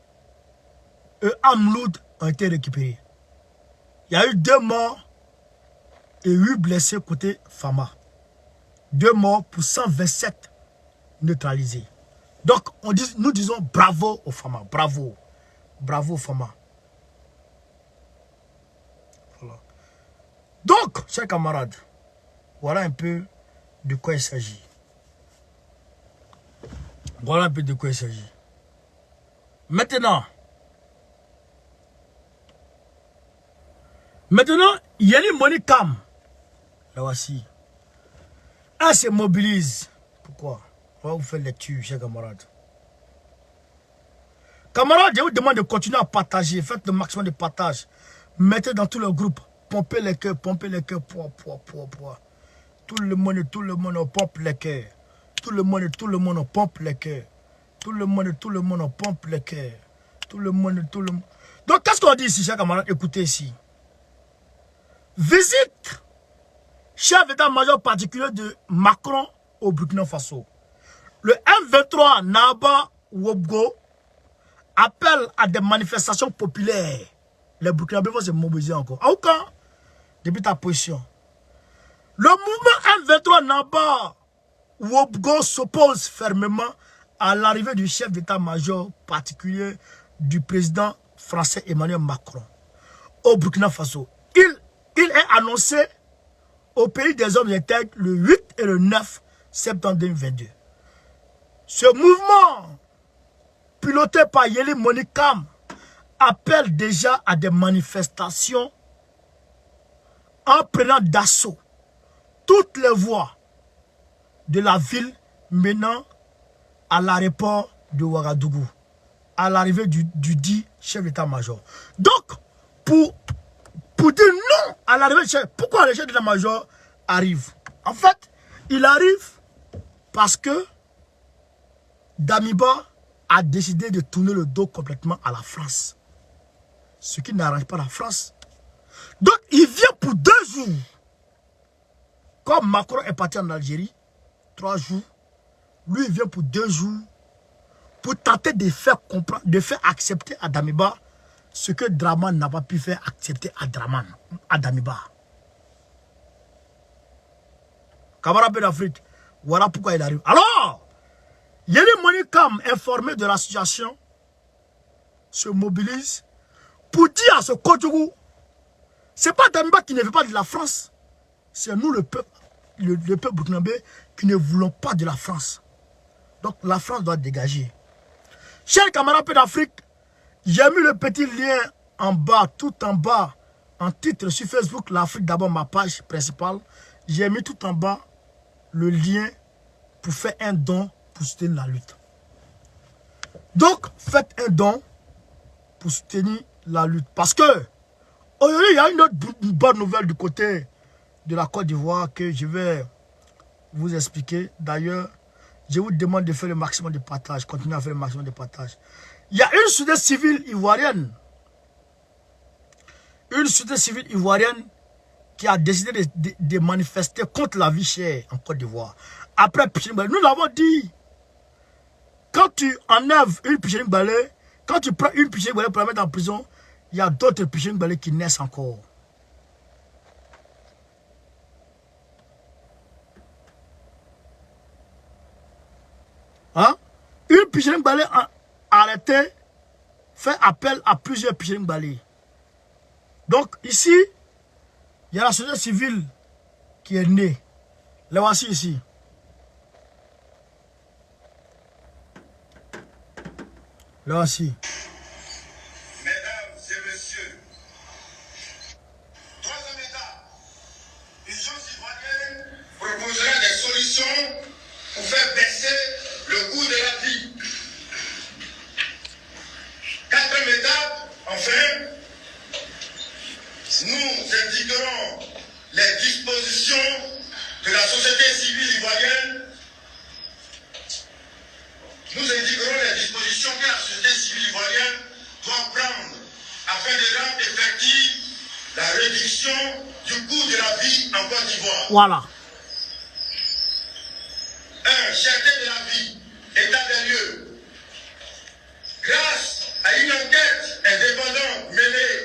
et armes lourdes ont été récupérés. Il y a eu 2 morts et 8 blessés côté FAMA. 2 morts pour 127 neutralisés. Donc, nous disons bravo aux FAMA. Bravo. Bravo aux FAMA. Voilà. Donc, chers camarades, voilà un peu de quoi il s'agit. Voilà un peu de quoi il s'agit. Maintenant, Yeli Monikam, là voici, elle se mobilise. Pourquoi? On va vous faire les tues, chers camarades. Camarades, je vous demande de continuer à partager. Faites le maximum de partage. Mettez dans tout le groupe. Pompez les cœurs, poids. Tout le monde, on pompe les cœurs. Tout le monde, on pompe les cœurs. Tout le monde, on pompe les cœurs. Tout le monde. Donc, qu'est-ce qu'on dit ici, chers camarades? Écoutez ici. Visite chef d'état-major particulier de Macron au Burkina Faso. Le M23 Naba Wobgo appelle à des manifestations populaires. Les Burkinabés vont se mobiliser encore. À aucun, depuis ta position. Le mouvement M23 Naba Wobgo s'oppose fermement à l'arrivée du chef d'état-major particulier du président français Emmanuel Macron au Burkina Faso. Il est annoncé au pays des hommes intègres le 8 et le 9 septembre 2022. Ce mouvement, piloté par Yeli Monikam, appelle déjà à des manifestations en prenant d'assaut toutes les voies de la ville menant à l'aéroport de Ouagadougou, à l'arrivée du dit chef d'état-major. Donc, pour dire non à l'arrivée du chef, pourquoi le chef d'état-major arrive? En fait, il arrive parce que Damiba a décidé de tourner le dos complètement à la France. Ce qui n'arrange pas la France. Donc, il vient pour 2 jours. Comme Macron est parti en Algérie, 3 jours, lui, il vient pour 2 jours pour tenter de faire comprendre, de faire accepter à Damiba ce que Draman n'a pas pu faire accepter à Damiba. Camarade d'Afrique, voilà pourquoi il arrive. Alors, Yeli Monikam, informé de la situation, se mobilise pour dire à ce Kodjougou, ce n'est pas Damiba qui ne veut pas de la France, c'est nous le peuple burkinabé qui ne voulons pas de la France. Donc la France doit dégager. Chers camarades d'Afrique, j'ai mis le petit lien en bas, tout en bas, en titre sur Facebook, l'Afrique d'abord, ma page principale. J'ai mis tout en bas le lien pour faire un don pour soutenir la lutte. Donc, faites un don pour soutenir la lutte. Parce que, aujourd'hui, il y a une autre bonne nouvelle du côté de la Côte d'Ivoire que je vais vous expliquer. D'ailleurs, je vous demande de faire le maximum de partage. Continuez à faire le maximum de partage. Il y a une société civile ivoirienne. Une société civile ivoirienne qui a décidé de manifester contre la vie chère en Côte d'Ivoire. Après Pichini Balé, nous l'avons dit. Quand tu enlèves une Pichini Balé, quand tu prends une Pichini Balé pour la mettre en prison, il y a d'autres Pichini Balé qui naissent encore. Pichering Balé a arrêté, fait appel à plusieurs Pichering Balé. Donc ici, il y a la société civile qui est née. Les voici ici. Les voici. Mesdames et messieurs, troisième étape, l'urgence ivoirienne proposera des solutions pour faire baisser le coût de la vie. Quatrième étape, enfin, nous indiquerons les dispositions de la société civile ivoirienne. Nous indiquerons les dispositions que la société civile ivoirienne doit prendre afin de rendre effective la réduction du coût de la vie en Côte d'Ivoire. Voilà. 1. Cherté de la vie, état des lieux. Grâce à une enquête indépendante menée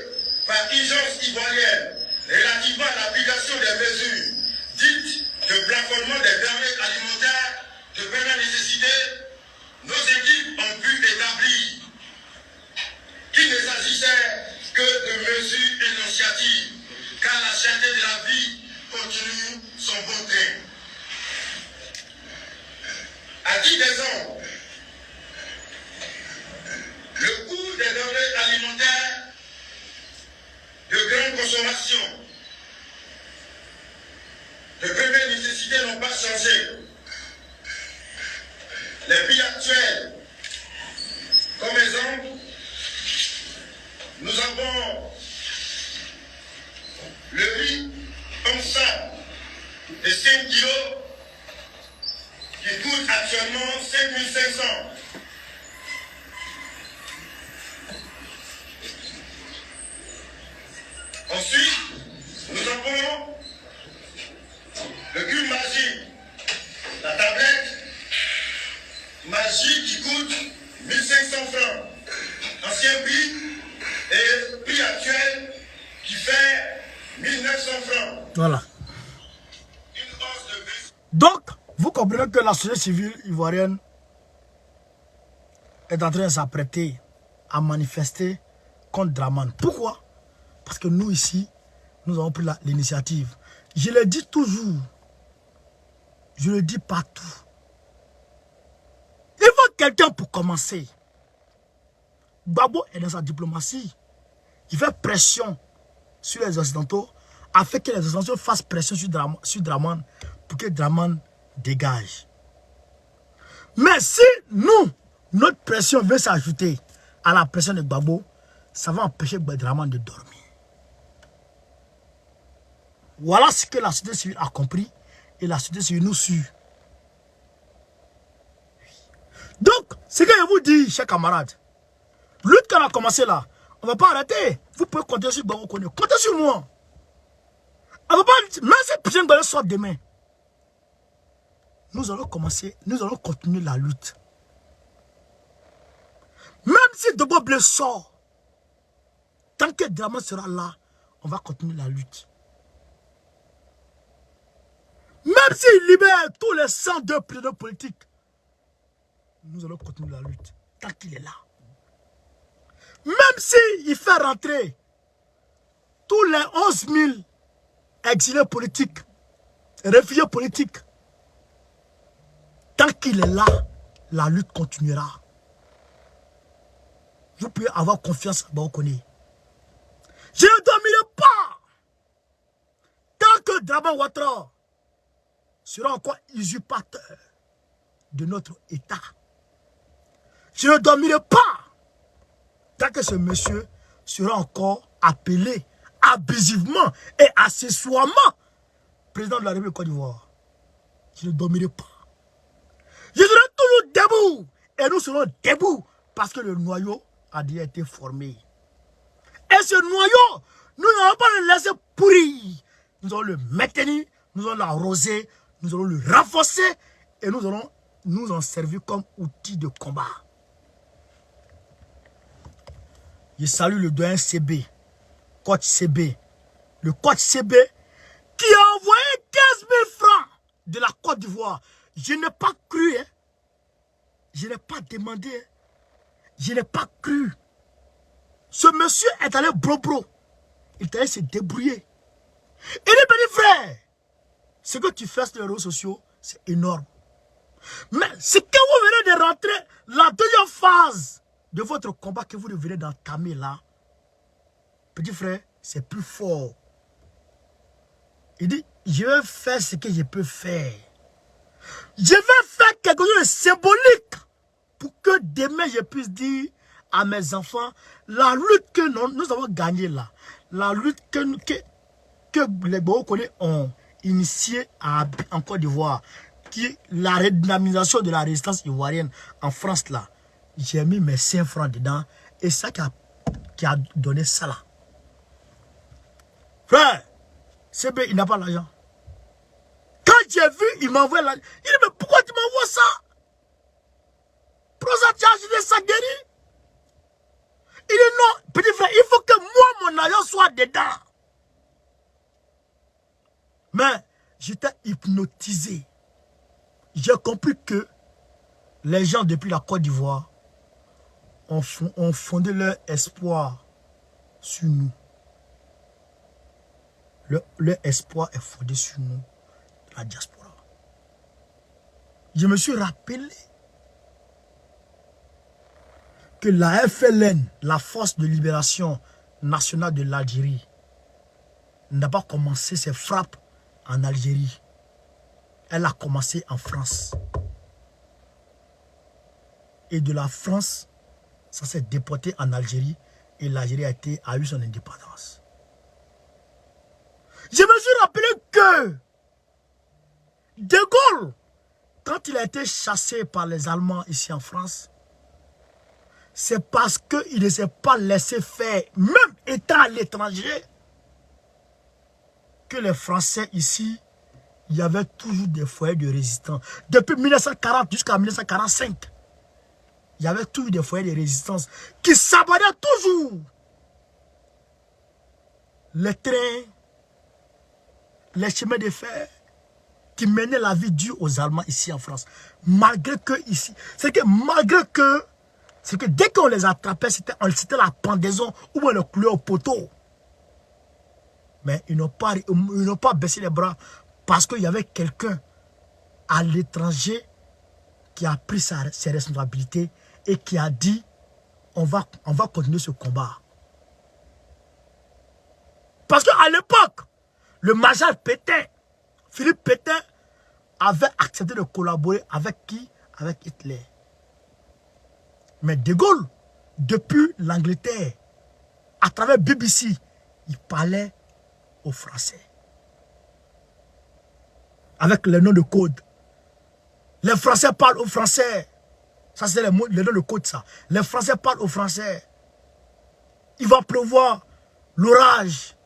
par Urgence ivoirienne relativement à l'application des mesures dites de plafonnement des denrées alimentaires de première nécessité, nos équipes ont pu établir qu'il ne s'agissait que de mesures énonciatives, car la cherté de la vie continue son bon train. À titre d'exemple, le coût des denrées alimentaires de grande consommation, de première nécessité n'ont pas changé. Les prix actuels, comme exemple, nous avons le riz en sac de 5 kilos qui coûte actuellement 5500. Ensuite, nous avons le cube magique, la tablette magique qui coûte 1500 francs. Ancien prix et prix actuel qui fait 1900 francs. Voilà. Une hausse de 20. Donc, vous comprenez que la société civile ivoirienne est en train de s'apprêter à manifester contre Dramane. Pourquoi? Parce que nous ici, nous avons pris l'initiative. Je le dis toujours, je le dis partout. Il faut quelqu'un pour commencer. Gbagbo est dans sa diplomatie. Il fait pression sur les Occidentaux afin que les Occidentaux fassent pression sur Dramane pour que Dramane dégage. Mais si nous, notre pression veut s'ajouter à la pression de Gbagbo, ça va empêcher Dramane de dormir. Voilà ce que la société civile a compris et la société civile nous suit. Donc, ce que je vous dis, chers camarades, lutte qu'on a commencé là, on ne va pas arrêter. Vous pouvez compter sur Gbagbo Koné. Comptez sur moi. On va pas, même si Pichering Balé sort demain, nous allons commencer, nous allons continuer la lutte. Même si Dobo Blé sort, tant que Dramane sera là, on va continuer la lutte. Même s'il libère tous les 102 prisonniers politiques, nous allons continuer la lutte tant qu'il est là. Même s'il fait rentrer tous les 11 000 exilés politiques, réfugiés politiques, tant qu'il est là, la lutte continuera. Vous pouvez avoir confiance à Gbagbo Koné. Je ne dormirai pas tant que Dramane Ouattara sera encore usurpateur de notre État. Je ne dormirai pas tant que ce monsieur sera encore appelé abusivement et accessoirement président de la République de Côte d'Ivoire. Je ne dormirai pas. Je serai toujours debout. Et nous serons debout parce que le noyau a déjà été formé. Et ce noyau, nous n'allons pas le laisser pourrir. Nous allons le maintenir, nous allons l'arroser, nous allons le renforcer et nous allons nous en servir comme outil de combat. Je salue le doyen CB, coach CB. Le coach CB qui a envoyé 15 000 francs de la Côte d'Ivoire. Je n'ai pas cru. Hein. Je n'ai pas demandé. Je n'ai pas cru. Ce monsieur est allé bro-bro. Il est allé se débrouiller. Il dit, petit frère, ce que tu fais sur les réseaux sociaux, c'est énorme. Mais ce que vous venez de rentrer, la deuxième phase de votre combat que vous venez d'entamer là, petit frère, c'est plus fort. Il dit, je vais faire ce que je peux faire. Je vais faire quelque chose de symbolique pour que demain je puisse dire à mes enfants, la lutte que nous avons gagnée là, la lutte que les Boko-Congolais ont initiée en Côte d'Ivoire, qui est la redynamisation de la résistance ivoirienne en France là, j'ai mis mes 5 francs dedans et ça qui a donné ça là. Frère, c'est bien, il n'a pas l'argent. Quand j'ai vu, il m'envoie l'argent. Il dit, mais pourquoi tu m'envoies ça? Pour ça, tu as acheté ça guéri? Il dit, non, petit frère, il faut que moi, mon argent soit dedans. Mais j'étais hypnotisé. J'ai compris que les gens depuis la Côte d'Ivoire ont fondé leur espoir sur nous. Leur espoir est fondé sur nous, la diaspora. Je me suis rappelé que la FLN, la Force de Libération Nationale de l'Algérie, n'a pas commencé ses frappes en Algérie. Elle a commencé en France. Et de la France, ça s'est déporté en Algérie et l'Algérie a eu son indépendance. Je me suis rappelé que De Gaulle, quand il a été chassé par les Allemands ici en France, c'est parce qu'il ne s'est pas laissé faire, même étant à l'étranger, que les Français ici, il y avait toujours des foyers de résistance. Depuis 1940 jusqu'à 1945, il y avait toujours des foyers de résistance qui s'abattaient toujours. Les trains, les chemins de fer qui menaient la vie dure aux Allemands ici en France. Malgré que ici, c'est que dès qu'on les attrapait, c'était la pendaison ou on les clouait au poteau. Mais ils n'ont pas baissé les bras parce qu'il y avait quelqu'un à l'étranger qui a pris ses responsabilités et qui a dit on va continuer ce combat. Parce qu'à l'époque, le maréchal Pétain, Philippe Pétain, avait accepté de collaborer avec qui? Avec Hitler. Mais De Gaulle, depuis l'Angleterre, à travers BBC, il parlait aux Français. Avec le nom de code. Les Français parlent aux Français. Ça, c'est le nom de code, ça. Les Français parlent aux Français. Il va pleuvoir. L'orage.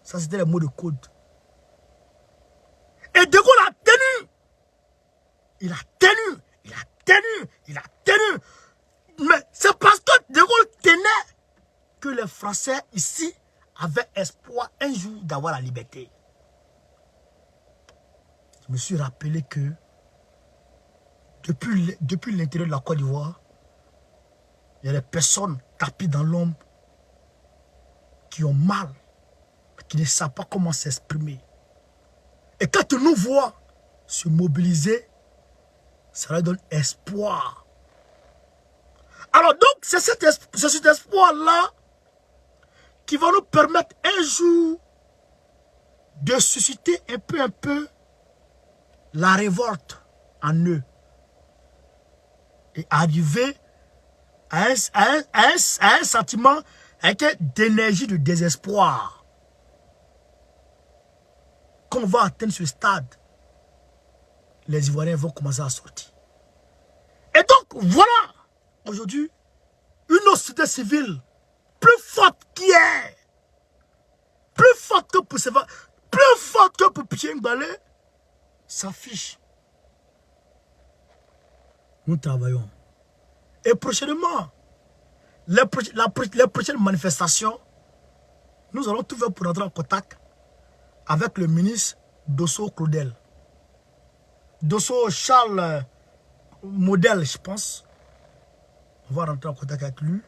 Ça, c'était les mots de code. Et De Gaulle a tenu. Il a tenu. Il a tenu. Il a tenu. Mais c'est parce que De Gaulle tenait que les Français ici avaient espoir un jour d'avoir la liberté. Je me suis rappelé que depuis l'intérieur de la Côte d'Ivoire, il y a des personnes tapées dans l'ombre qui ont mal, qui ne savent pas comment s'exprimer. Et quand ils nous voient se mobiliser, ça leur donne espoir. Alors donc, c'est cet espoir-là qui va nous permettre un jour de susciter un peu la révolte en eux. Et arriver à un sentiment d'énergie, de désespoir. Quand on va atteindre ce stade, les Ivoiriens vont commencer à sortir. Et donc, voilà, aujourd'hui, une autre société civile plus forte qui est, plus forte que pour Seva, plus forte que pour Pierre Mbalé, s'affiche. Nous travaillons. Et prochainement, les prochaines manifestations, nous allons tout faire pour entrer en contact avec le ministre Dosso Claudel. Dosso Charles modèle, je pense. On va rentrer en contact avec lui,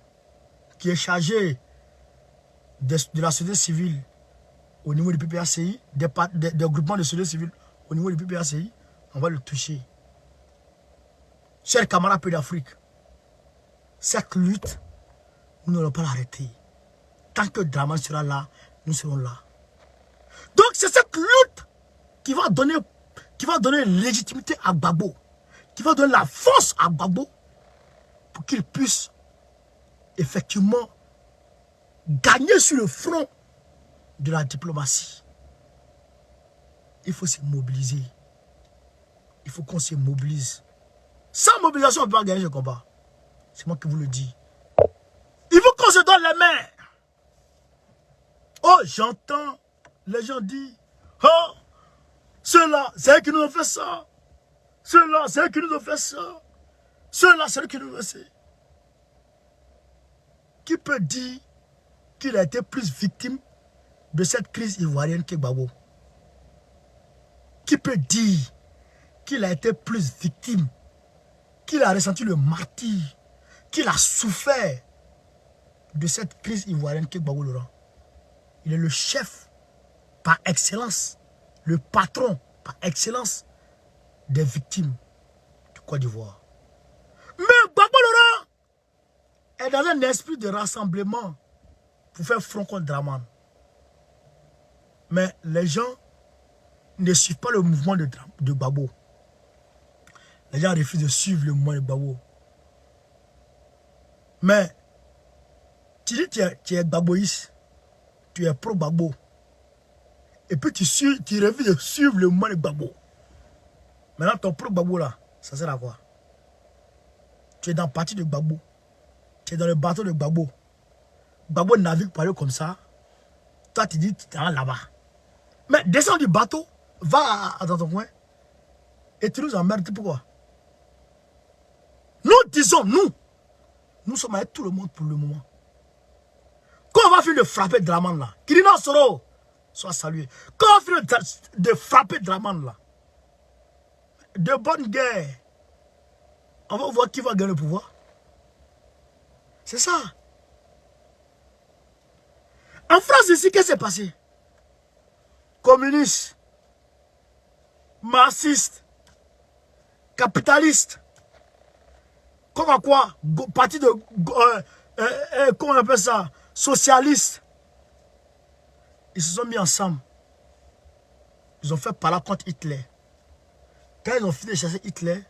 qui est chargé de la société civile au niveau du PPACI, des groupements de société civile au niveau du PPACI. On va le toucher. Chers camarades Pays d'Afrique, cette lutte, nous n'allons pas l'arrêter. Tant que Dramane sera là, nous serons là. Donc c'est cette lutte qui va donner légitimité à Gbagbo, qui va donner la force à Gbagbo pour qu'il puisse effectivement gagner sur le front de la diplomatie. Il faut se mobiliser. Il faut qu'on se mobilise. Sans mobilisation, on ne peut pas gagner ce combat. C'est moi qui vous le dis. Il faut qu'on se donne les mains. Oh, j'entends les gens dire, oh, ceux-là, c'est eux qui nous ont fait ça. Ceux-là, c'est eux qui nous ont fait ça. Ceux-là, c'est eux qui nous ont fait ça. Qui peut dire qu'il a été plus victime de cette crise ivoirienne que Gbagbo? Qui peut dire qu'il a été plus victime, qu'il a ressenti le martyre, qu'il a souffert de cette crise ivoirienne que Gbagbo Laurent? Il est le chef par excellence, le patron par excellence des victimes du Côte d'Ivoire. Mais Gbagbo Laurent est dans un esprit de rassemblement pour faire front contre Dramane. Mais les gens ne suivent pas le mouvement de Gbagbo. Les gens refusent de suivre le mouvement de Gbagbo. Mais tu dis que tu es Gbagboïste, tu es pro-Gbagbo. Et puis tu refuses de suivre le mouvement de Gbagbo. Maintenant ton pro-Gbagbo là, ça sert à quoi? Tu es dans le parti de Gbagbo. Tu es dans le bateau de Gbagbo. Gbagbo navigue par eux comme ça. Toi tu dis que tu es là-bas. Mais descends du bateau, va dans ton coin. Et tu nous emmerdes. Pourquoi? Nous disons, nous sommes avec tout le monde pour le moment. Quand on va finir de frapper Dramane là, Kirina Soro soit salué. Quand on va finir de frapper Dramane là, de bonne guerre, on va voir qui va gagner le pouvoir. C'est ça. En France ici, qu'est-ce qui s'est passé? Communistes, marxistes, capitalistes, comme quoi, parti de, comment on appelle ça, socialistes, ils se sont mis ensemble. Ils ont fait parler contre Hitler. Quand ils ont fini de chercher Hitler,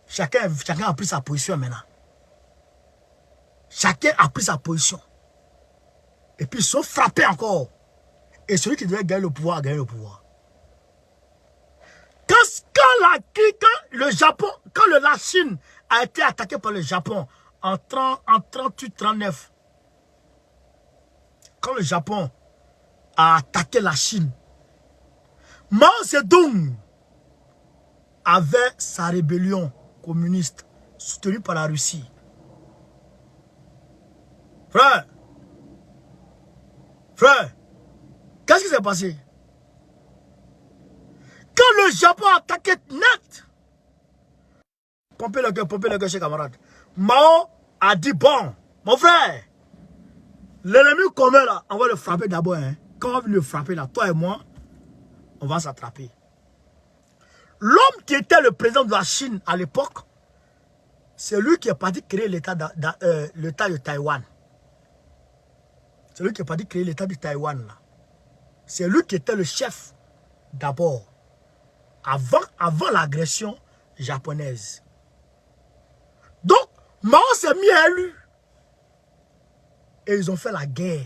chacun a pris sa position maintenant. Chacun a pris sa position. Et puis ils sont frappés encore. Et celui qui devait gagner le pouvoir a gagné le pouvoir. Quand la Chine a été attaquée par le Japon en 38-39, quand le Japon a attaqué la Chine, Mao Zedong avait sa rébellion communiste soutenue par la Russie. Frère, qu'est-ce qui s'est passé? Quand le Japon a attaqué net, pompez le cœur, chers camarades. Mao a dit, bon, mon frère, l'ennemi commun là, on va le frapper d'abord. Hein. Quand on va le frapper là, toi et moi, on va s'attraper. L'homme qui était le président de la Chine à l'époque, c'est lui qui est parti créer l'État de Taïwan. C'est lui qui est parti créer l'État de Taïwan là. C'est lui qui était le chef d'abord, avant l'agression japonaise. Donc, Mao s'est mis à lui. Et ils ont fait la guerre.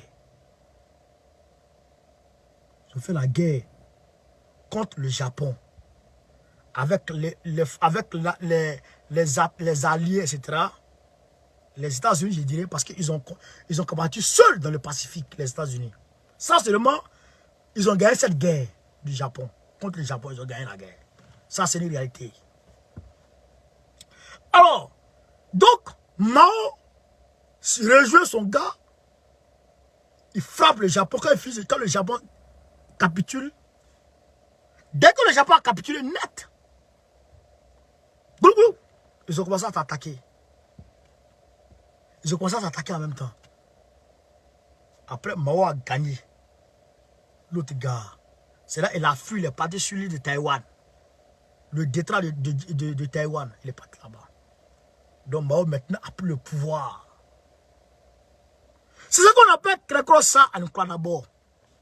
Ils ont fait la guerre contre le Japon. Avec les alliés, etc. Les États-Unis, je dirais, parce qu'ils ont combattu seuls dans le Pacifique, les États-Unis. Sans seulement, ils ont gagné cette guerre du Japon. Contre le Japon, ils ont gagné la guerre. Ça, c'est une réalité. Alors, donc, Mao rejoint son gars. Il frappe le Japon. Quand le Japon capitule, dès que le Japon a capitulé net, Ils ont commencé à t'attaquer. Ils ont commencé à t'attaquer en même temps. Après, Mao a gagné. L'autre gars. C'est là qu'il a fui, il est parti sur l'île de Taïwan. Le détroit de Taïwan, il est parti là-bas. Donc Mao maintenant a pris le pouvoir. C'est ce qu'on appelle Krekrosa en Kranabo.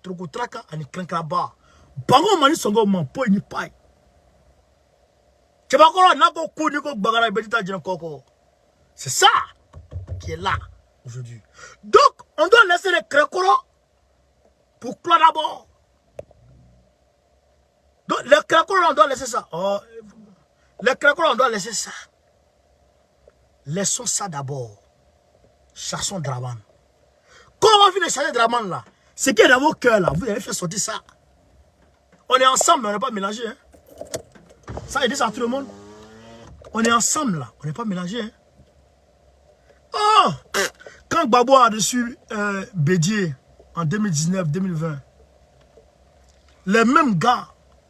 Trokotraka en Krankraba. Bango mani songo man po ni pai. C'est ça qui est là aujourd'hui. Donc, on doit laisser les Krekoro pour Claude d'abord. Donc, les Krekoro, on doit laisser ça. Oh, les Krekoro, on doit laisser ça. Laissons ça d'abord. Chassons Draman. Quand on va finir de chasser Draman là, ce qui est dans vos cœurs là, vous avez fait sortir ça. On est ensemble, mais on n'est pas mélangé. Hein. Ça, il dit ça à tout le monde. On est ensemble là, on n'est pas mélangé. Hein. Oh! Quand Gbagbo a reçu Bédié en 2019-2020, les mêmes gars,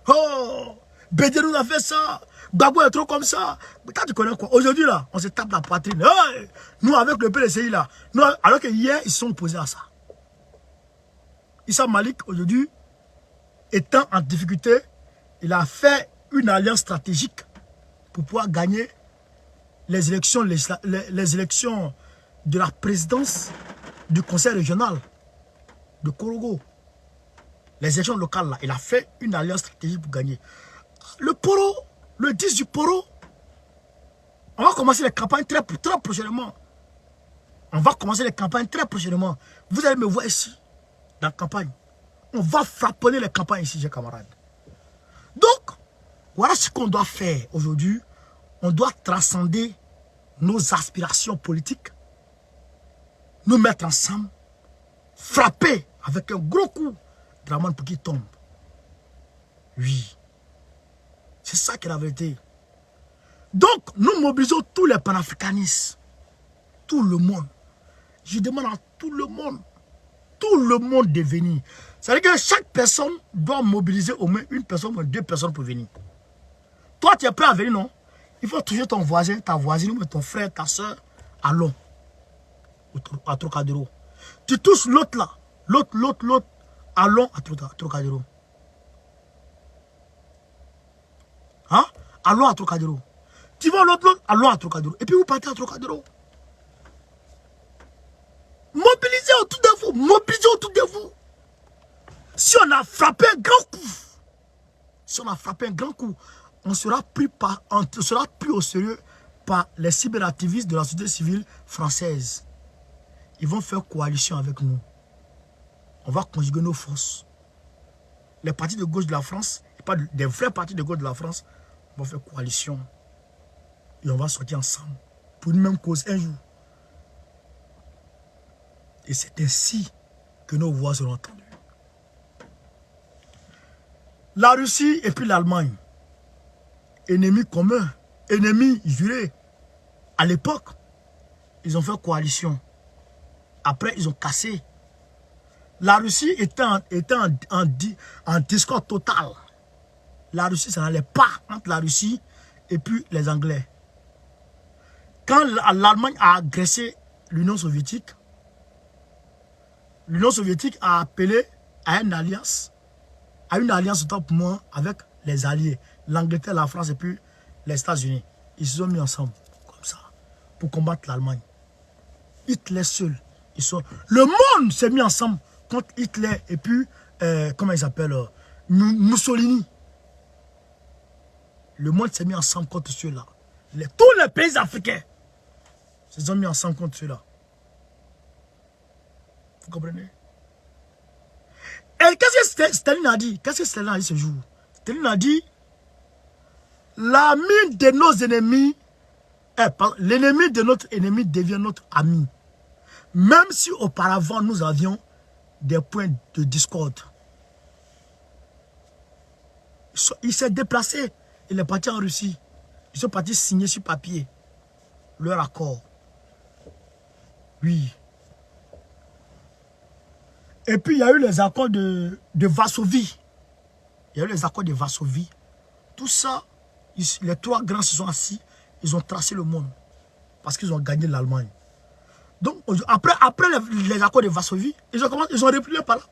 oh! Bédié nous a fait ça, Gbagbo est trop comme ça. Mais toi, tu connais quoi? Aujourd'hui là, on se tape la poitrine. Hey! Nous, avec le PDCI là, nous, alors que hier, ils se sont opposés à ça. Issa Malik, aujourd'hui, étant en difficulté, il a fait une alliance stratégique pour pouvoir gagner les élections de la présidence du conseil régional de Korogo. Les élections locales, là, il a fait une alliance stratégique pour gagner. Le Poro, le 10 du Poro, on va commencer les campagnes très prochainement. On va commencer les campagnes très prochainement. Vous allez me voir ici, dans la campagne. On va frapponner les campagnes ici, mes camarades. Donc, voilà ce qu'on doit faire aujourd'hui. On doit transcender nos aspirations politiques, nous mettre ensemble, frapper avec un gros coup Draman pour qu'il tombe. Oui. C'est ça qui est la vérité. Donc, nous mobilisons tous les panafricanistes. Tout le monde. Je demande à tout le monde de venir. C'est-à-dire que chaque personne doit mobiliser au moins une personne ou deux personnes pour venir. Toi, tu es prêt à venir, non? Il faut toucher ton voisin, ta voisine, ou ton frère, ta soeur, à Long, à Trocadéro. Tu touches l'autre là, l'autre, à Long, à Trocadéro. Hein? À Long, à Trocadéro. Tu vas l'autre, à Long, à Trocadéro. Et puis vous partez à Trocadéro. Mobilisez autour de vous, mobilisez autour de vous. Si on a frappé un grand coup, on sera pris au sérieux par les cyberactivistes de la société civile française. Ils vont faire coalition avec nous. On va conjuguer nos forces. Les partis de gauche de la France, et pas des vrais partis de gauche de la France, vont faire coalition. Et on va sortir ensemble pour une même cause un jour. Et c'est ainsi que nos voix seront entendues. La Russie et puis l'Allemagne, ennemis communs, ennemis jurés. À l'époque, ils ont fait coalition. Après, ils ont cassé. La Russie était en discorde total. La Russie, ça n'allait pas entre la Russie et puis les Anglais. Quand l'Allemagne a agressé l'Union soviétique a appelé à une alliance autant pour moi avec les alliés, l'Angleterre, la France et puis les États-Unis. Ils se sont mis ensemble, comme ça, pour combattre l'Allemagne. Hitler seul. Le monde s'est mis ensemble contre Hitler et puis, comment ils s'appellent, Mussolini. Le monde s'est mis ensemble contre ceux-là. Tous les pays africains se sont mis ensemble contre ceux-là. Vous comprenez? Et qu'est-ce que Staline a dit? Qu'est-ce que Staline a dit ce jour? Staline a dit, l'ami de nos ennemis, l'ennemi de notre ennemi devient notre ami. Même si auparavant nous avions des points de discorde. Il s'est déplacé, il est parti en Russie. Ils sont partis signer sur papier leur accord. Oui. Et puis il y a eu les accords de Varsovie. Il y a eu les accords de Varsovie. Tout ça, les trois grands se sont assis ils ont tracé le monde. Parce qu'ils ont gagné l'Allemagne. Donc, après les accords de Varsovie, ils ont replié par là.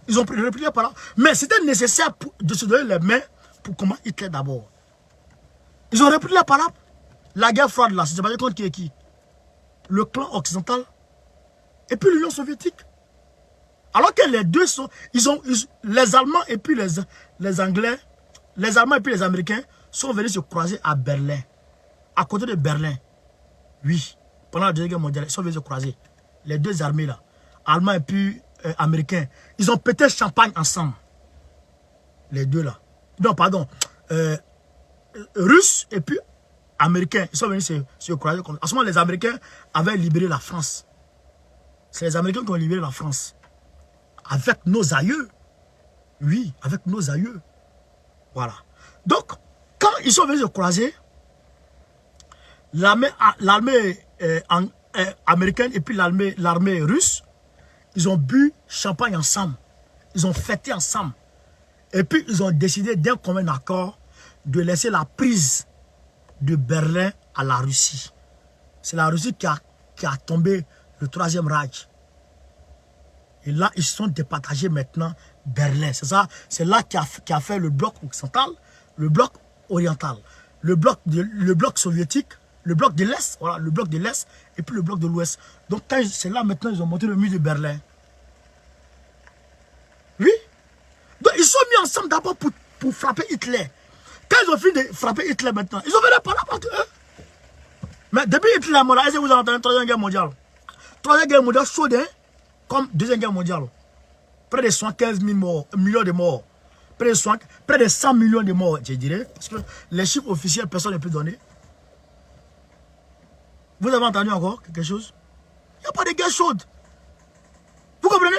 Ils ont replié par là. Mais c'était nécessaire de se donner les mains pour combattre Hitler d'abord. Ils ont replié par là. La guerre froide là, c'est pas contre qui est qui? Le clan occidental et puis l'Union soviétique. Alors que les deux sont, les Allemands et puis les Anglais, les Allemands et puis les Américains sont venus se croiser à Berlin. À côté de Berlin. Oui. Pendant la Deuxième Guerre mondiale, ils sont venus se croiser. Les deux armées là, Allemands et puis Américains, ils ont pété champagne ensemble. Les deux là. Non, pardon. Russes et puis Américains, ils sont venus se croiser. En ce moment, les Américains avaient libéré la France. C'est les Américains qui ont libéré la France. Avec nos aïeux. Oui, avec nos aïeux. Voilà. Donc, quand ils sont venus se croiser, l'armée américaine et puis l'armée russe, ils ont bu champagne ensemble. Ils ont fêté ensemble. Et puis, ils ont décidé d'un commun accord de laisser la prise de Berlin à la Russie. C'est la Russie qui a tombé le Troisième Reich. Et là, ils sont départagés maintenant Berlin. C'est ça, c'est là qui a fait le bloc occidental, le bloc oriental, le bloc soviétique, le bloc de l'Est, voilà, le bloc de l'Est et puis le bloc de l'Ouest. Donc c'est là maintenant ils ont monté le mur de Berlin. Oui. Donc ils sont mis ensemble d'abord pour frapper Hitler. Quand ils ont fini de frapper Hitler maintenant, ils ont venu par là parce que mais depuis Hitler est mort, est-ce que vous avez entendu la Troisième Guerre mondiale? Troisième Guerre mondiale chaude, hein, comme Deuxième Guerre mondiale. Près de 115 millions de morts. Près de 100 millions de morts, je dirais. Parce que les chiffres officiels, personne ne peut donner. Vous avez entendu encore quelque chose? Il n'y a pas de guerre chaude. Vous comprenez?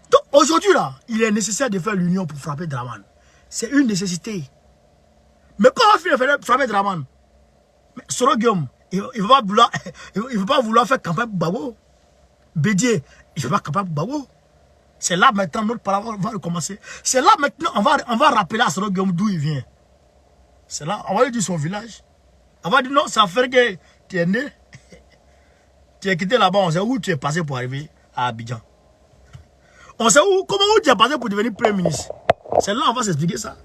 Donc aujourd'hui, là, il est nécessaire de faire l'union pour frapper Draman. C'est une nécessité. Mais quand on va finir de frapper Draman, Soro Guillaume, il ne veut pas vouloir faire campagne pour Babo. Bédier, il ne veut pas campagne pour Babo. C'est là maintenant notre parole va recommencer. C'est là maintenant on va rappeler à Soro Guillaume d'où il vient. C'est là, on va lui dire son village. On va dire non, ça fait que tu es né. Tu es quitté là-bas, on sait où tu es passé pour arriver à Abidjan. On sait comment tu es passé pour devenir Premier ministre. C'est là on va s'expliquer ça.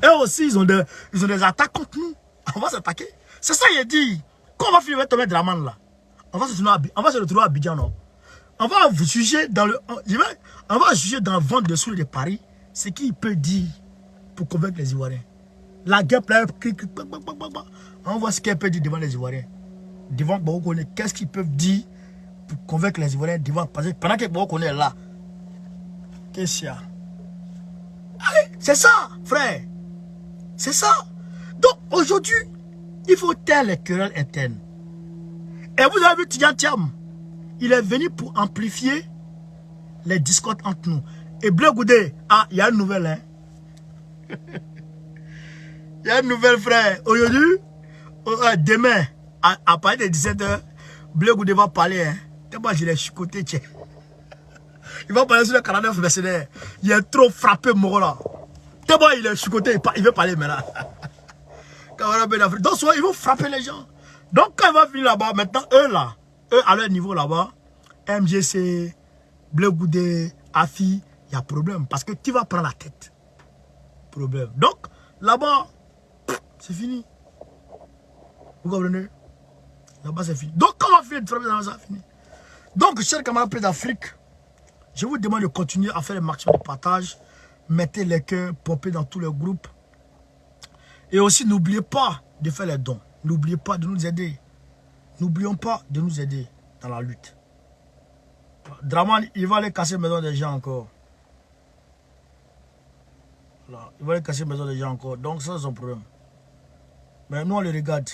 Et aussi, ils ont des attaques contre nous. On va s'attaquer. C'est ça qu'il dit. Quand on va finir avec Thomas Draman là, on va se retrouver à Abidjan, non? On va juger dans le ventre de Soule de Paris ce qu'il peut dire pour convaincre les Ivoiriens. La guerre pleure, on voit ce qu'elle peut dire devant les Ivoiriens. Devant Boko, qu'est-ce qu'ils peuvent dire pour convaincre les Ivoiriens devant, parce que pendant que Boko est là. Qu'est-ce qu'il y a? C'est ça, frère. C'est ça. Donc aujourd'hui, il faut taire les querelles internes. Et vous avez vu Tidjane Thiam, il est venu pour amplifier les discordes entre nous. Et Bleu Goudé, il y a une nouvelle, hein. Il y a une nouvelle, frère. Aujourd'hui, demain, à partir de 17 h, Bleu Goudé va parler, hein. Moi, je l'ai chicoté, tiens. Il va parler sur le 49 mercenaires. Il est trop frappé, Morola. Tellement il est chicoté, il veut parler maintenant. Donc, soit ils vont frapper les gens. Donc, quand il va venir là-bas, maintenant, eux à leur niveau là-bas, MGC, Bleu Goudé, AFI, il y a problème. Parce que tu vas prendre la tête. Problème. Donc, là-bas, c'est fini. Vous comprenez? Là-bas, c'est fini. Donc, quand on va finir de frapper, ça va finir. Donc, chers camarades d'Afrique, je vous demande de continuer à faire le maximum de partage. Mettez les cœurs, pompez dans tous les groupes. Et aussi, n'oubliez pas de faire les dons. N'oubliez pas de nous aider. N'oublions pas de nous aider dans la lutte. Draman, il va aller casser la maison des gens encore. Voilà. Il va aller casser la maison des gens encore. Donc, ça, c'est son problème. Mais nous, on le regarde.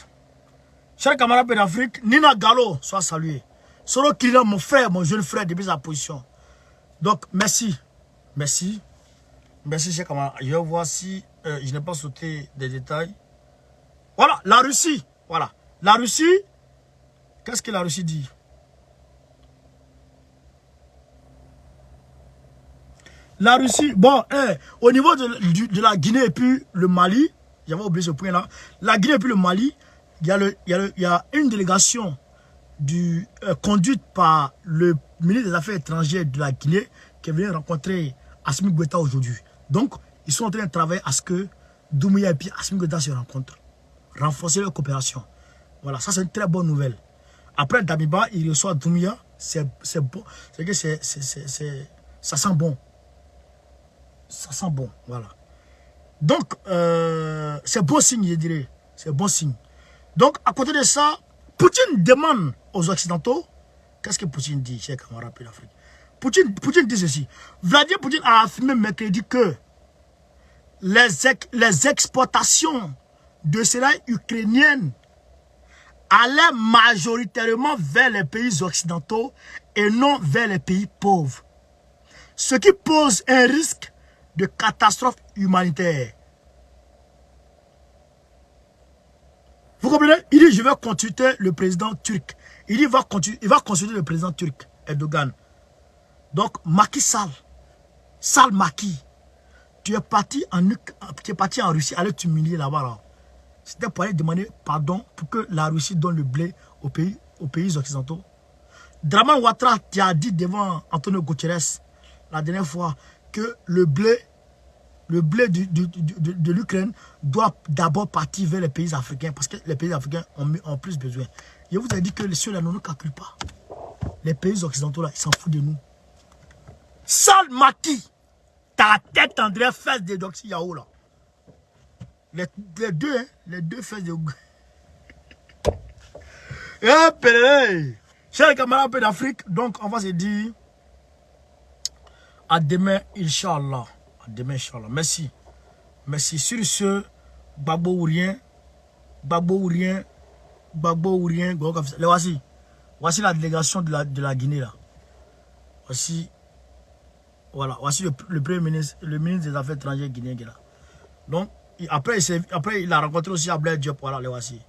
Chers camarades d'Afrique, Nina Gallo, soit salué. Soro Kilina, mon frère, mon jeune frère, depuis sa position. Donc, merci. Merci. Merci, chers camarades. Je vais voir si je n'ai pas sauté des détails. Voilà, la Russie. Voilà. La Russie, qu'est-ce que la Russie dit? La Russie, bon, au niveau de la Guinée et puis le Mali, j'avais oublié ce point-là. La Guinée et puis le Mali, il y a une délégation conduite par le ministre des Affaires étrangères de la Guinée qui vient rencontrer Assimi Goïta aujourd'hui. Donc, ils sont en train de travailler à ce que Doumbouya et puis Assimi Goïta se rencontrent. Renforcer leur coopération. Voilà, ça c'est une très bonne nouvelle. Après Damiba, il reçoit Doumbouya. C'est bon. C'est que ça sent bon. Ça sent bon, voilà. Donc, c'est bon signe, je dirais. C'est bon signe. Donc, à côté de ça, Poutine demande aux Occidentaux, qu'est-ce que Poutine dit, chers camarades de l'Afrique? Poutine dit ceci. Vladimir Poutine a affirmé mercredi que les exportations de céréales ukrainiennes allaient majoritairement vers les pays occidentaux et non vers les pays pauvres. Ce qui pose un risque de catastrophe humanitaire. Vous comprenez? Il dit, je vais consulter le président turc. Il dit, il va consulter le président turc, Erdogan. Donc, Macky Sall, Macky, tu es parti en Russie, aller t'humilier là-bas. Là. C'était pour aller demander pardon pour que la Russie donne le blé aux pays occidentaux. Draman Ouattara qui a dit devant Antonio Guterres la dernière fois que le blé de l'Ukraine doit d'abord partir vers les pays africains parce que les pays africains ont plus besoin. Je vous ai dit que ceux-là ne nous calculent pas. Les pays occidentaux là, ils s'en foutent de nous. Sal Macky, ta tête André fesses de Doxy Yao là. Les deux fesses de... Eh pélé, chers camarades d'Afrique, donc on va se dire à demain, Inch'Allah. À demain, Inch'Allah. Merci. Merci. Sur ce, Gbagbo ou rien. Voici la délégation de la Guinée là. Voici. Voilà. Voici le premier ministre, le ministre des Affaires étrangères guinéen qui est là. Donc, après il a rencontré aussi Ablaye Diop. Voilà, les voici.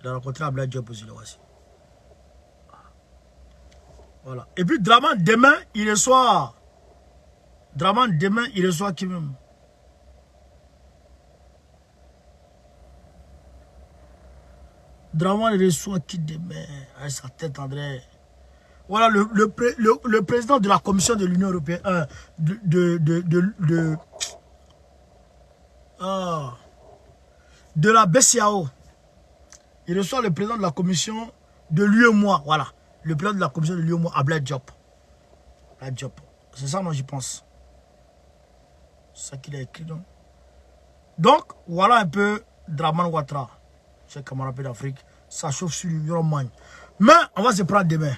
Il a rencontré Ablaye Diop aussi, les voici. Voilà. Et puis Draman, demain, il reçoit qui même? Draman, il reçoit qui demain? Avec sa tête, André. Voilà, le président de la Commission de l'Union Européenne, de la BCAO. Il reçoit le président de la Commission de l'UEMOA. Voilà. Le président de la Commission de l'UEMOA, Ablaye Diop. C'est ça, moi, j'y pense. C'est ça qu'il a écrit, donc. Donc, voilà un peu Draman Ouattara. Chers camarades d'Afrique. Ça chauffe sur l'Euromagne. Mais, on va se prendre demain.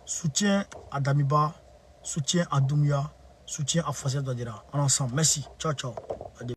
Soutien à Damiba, soutien à Doumbouya, soutien à Fassel Douadéra. En ensemble. Merci. Ciao, ciao.